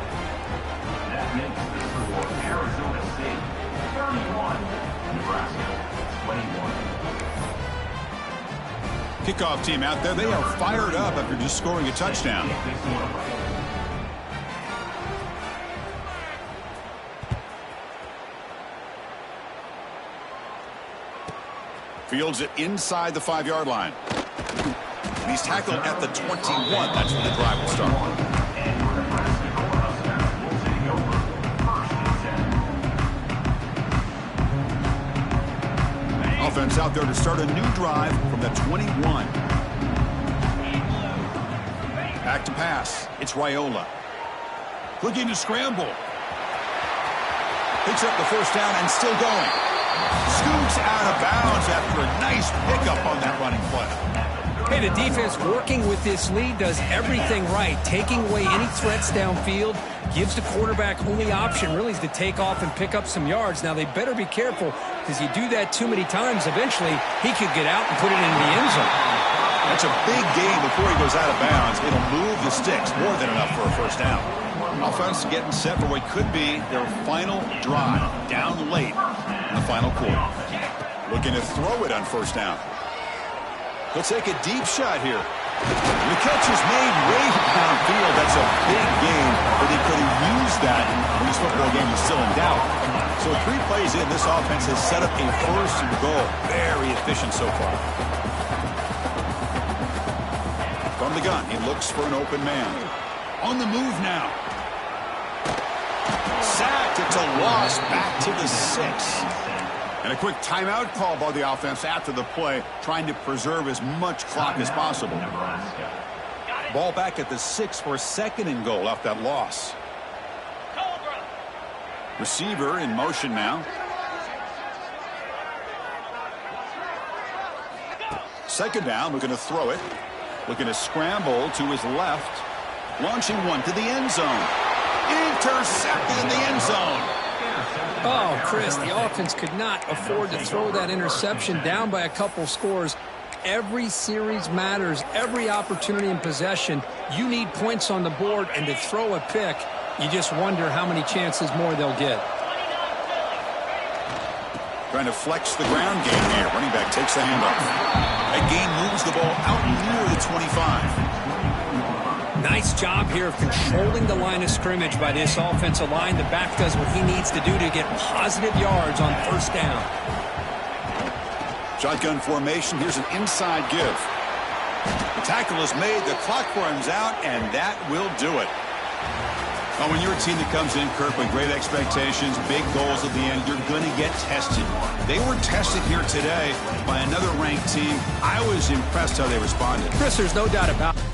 That makes the score Arizona State 31, Nebraska 21. Kickoff team out there. They are fired up after just scoring a touchdown. Fields it inside the 5-yard line. He's tackled at the 21. That's when the drive will start. Offense out there to start a new drive from the 21. Back to pass. It's Raiola. Looking to scramble. Picks up the first down and still going. Scoots out of bounds after a nice pickup on that running play. Hey, the defense working with this lead does everything right, taking away any threats downfield, gives the quarterback only option really is to take off and pick up some yards. Now, they better be careful because you do that too many times, eventually he could get out and put it into the end zone. That's a big gain before he goes out of bounds. It'll move the sticks, more than enough for a first down. Offense getting set for what could be their final drive down late in the final quarter. Looking to throw it on first down. He'll take a deep shot here. The catch is made way downfield. That's a big gain, but they could have used that when this football game is still in doubt. So 3 plays in, this offense has set up a first and goal. Very efficient so far. From the gun, he looks for an open man. On the move now. Sacked. It's a loss back to the 6. And a quick timeout call by the offense after the play, trying to preserve as much clock as possible. Ball back at the 6 for a 2nd and goal off that loss. Receiver in motion now. 2nd down, looking to throw it. Looking to scramble to his left. Launching one to the end zone. Intercepted in the end zone. Oh, Chris, the offense could not afford to throw that interception down by a couple scores. Every series matters. Every opportunity in possession. You need points on the board, and to throw a pick, you just wonder how many chances more they'll get. Trying to flex the ground game here. Running back takes the handoff. That gain moves the ball out near the 25. Nice job here of controlling the line of scrimmage by this offensive line. The back does what he needs to do to get positive yards on first down. Shotgun formation. Here's an inside give. The tackle is made. The clock runs out, and that will do it. Now, when you're a team that comes in, Kirk, with great expectations, big goals at the end, you're going to get tested. They were tested here today by another ranked team. I was impressed how they responded. Chris, there's no doubt about it.